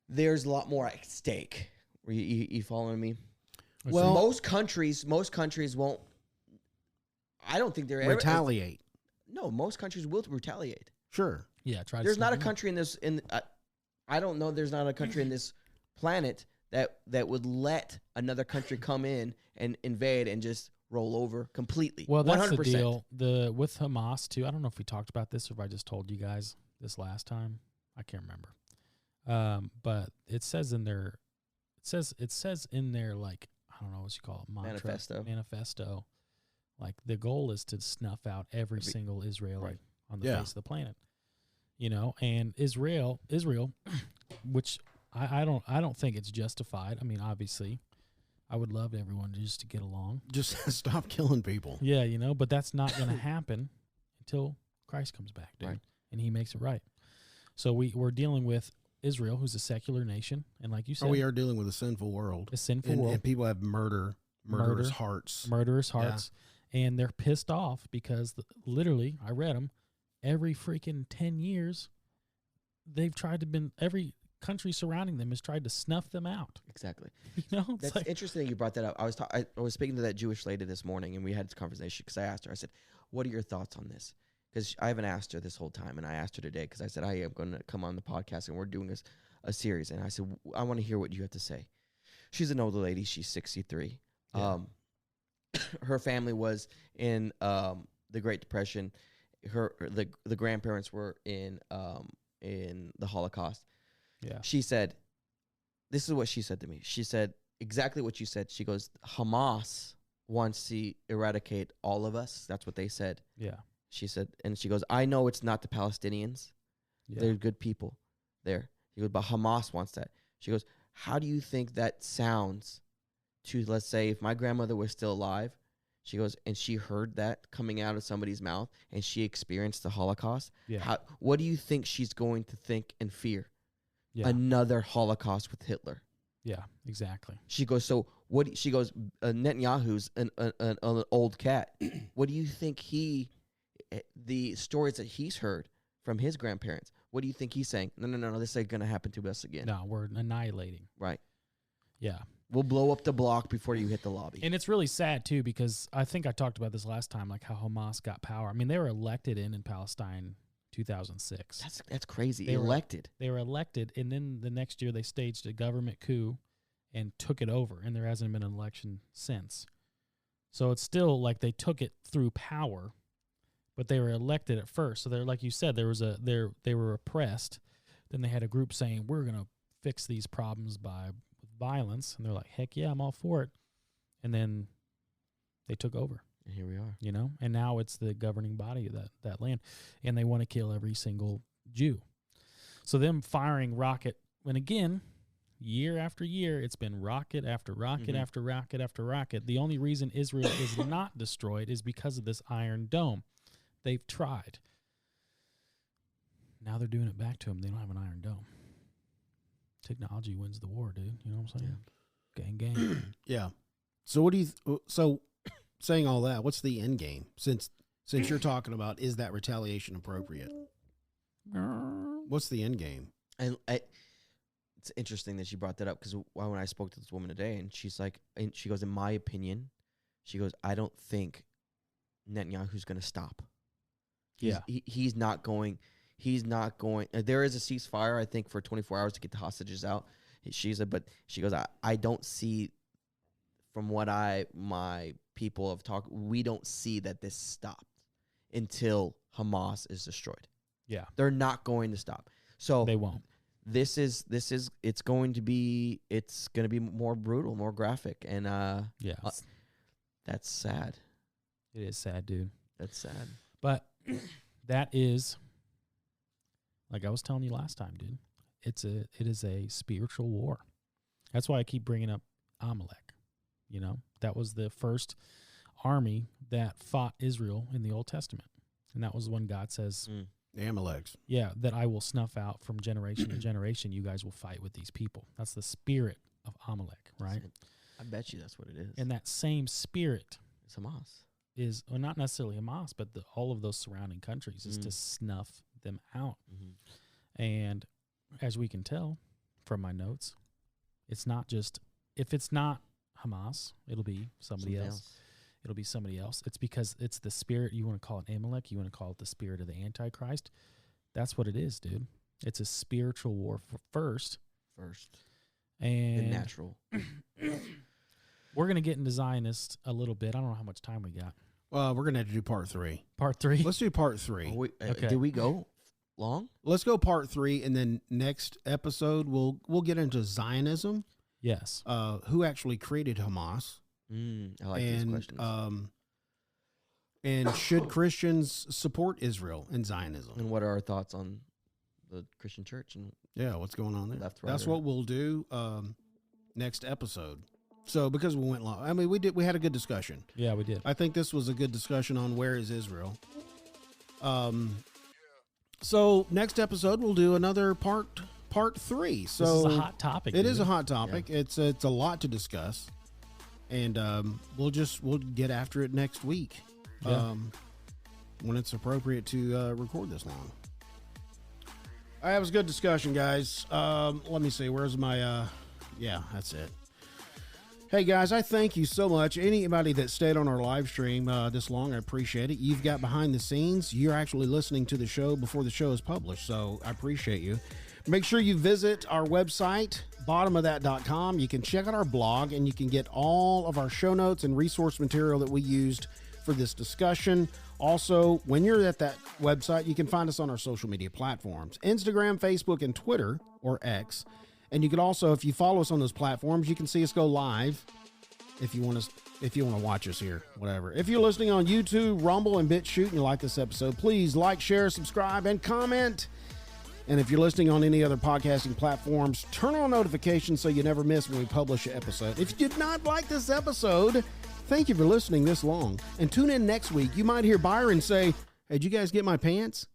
there's a lot more at stake. You following me? Well, most countries won't. I don't think they're retaliate. No, most countries will retaliate. Sure. Yeah. There's not a country in this. I don't know. There's not a country in this planet that would let another country come in and invade and just roll over completely. Well, that's 100%. the deal. With Hamas too. I don't know if we talked about this or if I just told you guys this last time. I can't remember. But it says in their, like, I don't know what you call it, manifesto. Like the goal is to snuff out every single Israelite on the face of the planet. And Israel, which I don't think it's justified. I mean, obviously, I would love everyone just to get along. Just stop killing people. Yeah, but that's not going to happen until Christ comes back, dude, Right. and He makes it right. So we're dealing with Israel, who's a secular nation, and like you said, We are dealing with a sinful world. a sinful world, And people have murderous hearts. and they're pissed off because literally, I read them, every freaking 10 years, they've tried to every country surrounding them has tried to snuff them out. Exactly. It's That's like, interesting that you brought that up. I was speaking to that Jewish lady this morning, and we had this conversation because I asked her. I said, "What are your thoughts on this?" Because I haven't asked her this whole time, and I asked her today because I said I am going to come on the podcast, and we're doing a series. And I said, "I want to hear what you have to say." She's an older lady. She's 63. Yeah. Her family was in the Great Depression. The grandparents were in the Holocaust. Yeah. She said, this is what she said to me. She said exactly what you said. She goes, Hamas wants to eradicate all of us. That's what they said. Yeah. She said, and she goes, I know it's not the Palestinians. Yeah. They're good people there. She goes, but Hamas wants that. She goes, how do you think that sounds to, let's say, if my grandmother was still alive, she goes, and she heard that coming out of somebody's mouth and she experienced the Holocaust. Yeah. What do you think she's going to think and fear? Yeah. Another Holocaust with Hitler. Yeah, exactly. She goes, so what? She goes, Netanyahu's an old cat. What do you think the stories that he's heard from his grandparents, what do you think he's saying? No, this ain't going to happen to us again. No, we're annihilating. Right. Yeah. We'll blow up the block before you hit the lobby. And it's really sad, too, because I think I talked about this last time, like how Hamas got power. I mean, they were elected in Palestine 2006. That's crazy. They were elected. They were elected, and then the next year they staged a government coup and took it over, and there hasn't been an election since. So it's still like they took it through power, but they were elected at first. So they're, like you said, they were oppressed. Then they had a group saying, we're going to fix these problems by violence, and they're like, heck yeah, I'm all for it. And then they took over. And here we are. You know, and now it's the governing body of that land, and they want to kill every single Jew. So them firing rocket, and again, year after year, it's been rocket after rocket after rocket after rocket. The only reason Israel is not destroyed is because of this Iron Dome. They've tried. Now they're doing it back to them. They don't have an Iron Dome. Technology wins the war, dude. You know what I'm saying? Yeah. Gang. Yeah. So what do you? So saying all that, what's the end game? Since you're talking about, is that retaliation appropriate? What's the end game? And it's interesting that she brought that up because when I spoke to this woman today, and she's like, and she goes, in my opinion, she goes, I don't think Netanyahu's going to stop. He's not going. He's not going. There is a ceasefire, I think, for 24 hours to get the hostages out. She said, but she goes, I don't see, from what my people have talked, we don't see that this stopped until Hamas is destroyed. Yeah. They're not going to stop. So They won't. It's going to be more brutal, more graphic, and that's sad. It is sad, dude. That's sad. But that is, like I was telling you last time, dude, it is a spiritual war. That's why I keep bringing up Amalek. You know, that was the first army that fought Israel in the Old Testament. And that was when God says, The Amaleks. yeah, that I will snuff out from generation to generation. You guys will fight with these people. That's the spirit of Amalek, right? I bet you that's what it is. And that same spirit It's Hamas. is, well, not necessarily Hamas, but all of those surrounding countries is to snuff them out. And as we can tell from my notes, it's not just, if it's not Hamas, it'll be somebody else. It'll be somebody else. It's because it's the spirit. You want to call it Amalek. You want to call it the spirit of the Antichrist. That's what it is, dude. It's a spiritual war first. And The natural. we're going to get into Zionists a little bit. I don't know how much time we got. Well, we're gonna have to do part 3. Part 3? Let's do part 3. Okay. Did we go long? Let's go part 3, and then next episode we'll get into Zionism. Yes. Who actually created Hamas? I like these questions. And should Christians support Israel and Zionism? And what are our thoughts on the Christian church and Yeah, what's going on there? Left, right, That's or- what we'll do next episode. So because we went long, I mean, we had a good discussion. Yeah, we did. I think this was a good discussion on where is Israel. So next episode we'll do another part 3. So this is a hot topic. It is dude. a hot topic. Yeah. It's a lot to discuss, and we'll get after it next week. Yeah. When it's appropriate to record this long. That was a good discussion, guys. Let me see. Where's my? Yeah, that's it. Hey guys, I thank you so much. Anybody that stayed on our live stream this long, I appreciate it. You've got behind the scenes. You're actually listening to the show before the show is published, so I appreciate you. Make sure you visit our website, bottomofthat.com. You can check out our blog, and you can get all of our show notes and resource material that we used for this discussion. Also, when you're at that website, you can find us on our social media platforms, Instagram, Facebook, and Twitter, or X. And you can also, if you follow us on those platforms, you can see us go live if you want to watch us here, whatever. If you're listening on YouTube, Rumble, and BitChute, and you like this episode, please like, share, subscribe, and comment. And if you're listening on any other podcasting platforms, turn on notifications so you never miss when we publish an episode. If you did not like this episode, thank you for listening this long. And tune in next week. You might hear Byron say, "Hey, did you guys get my pants?"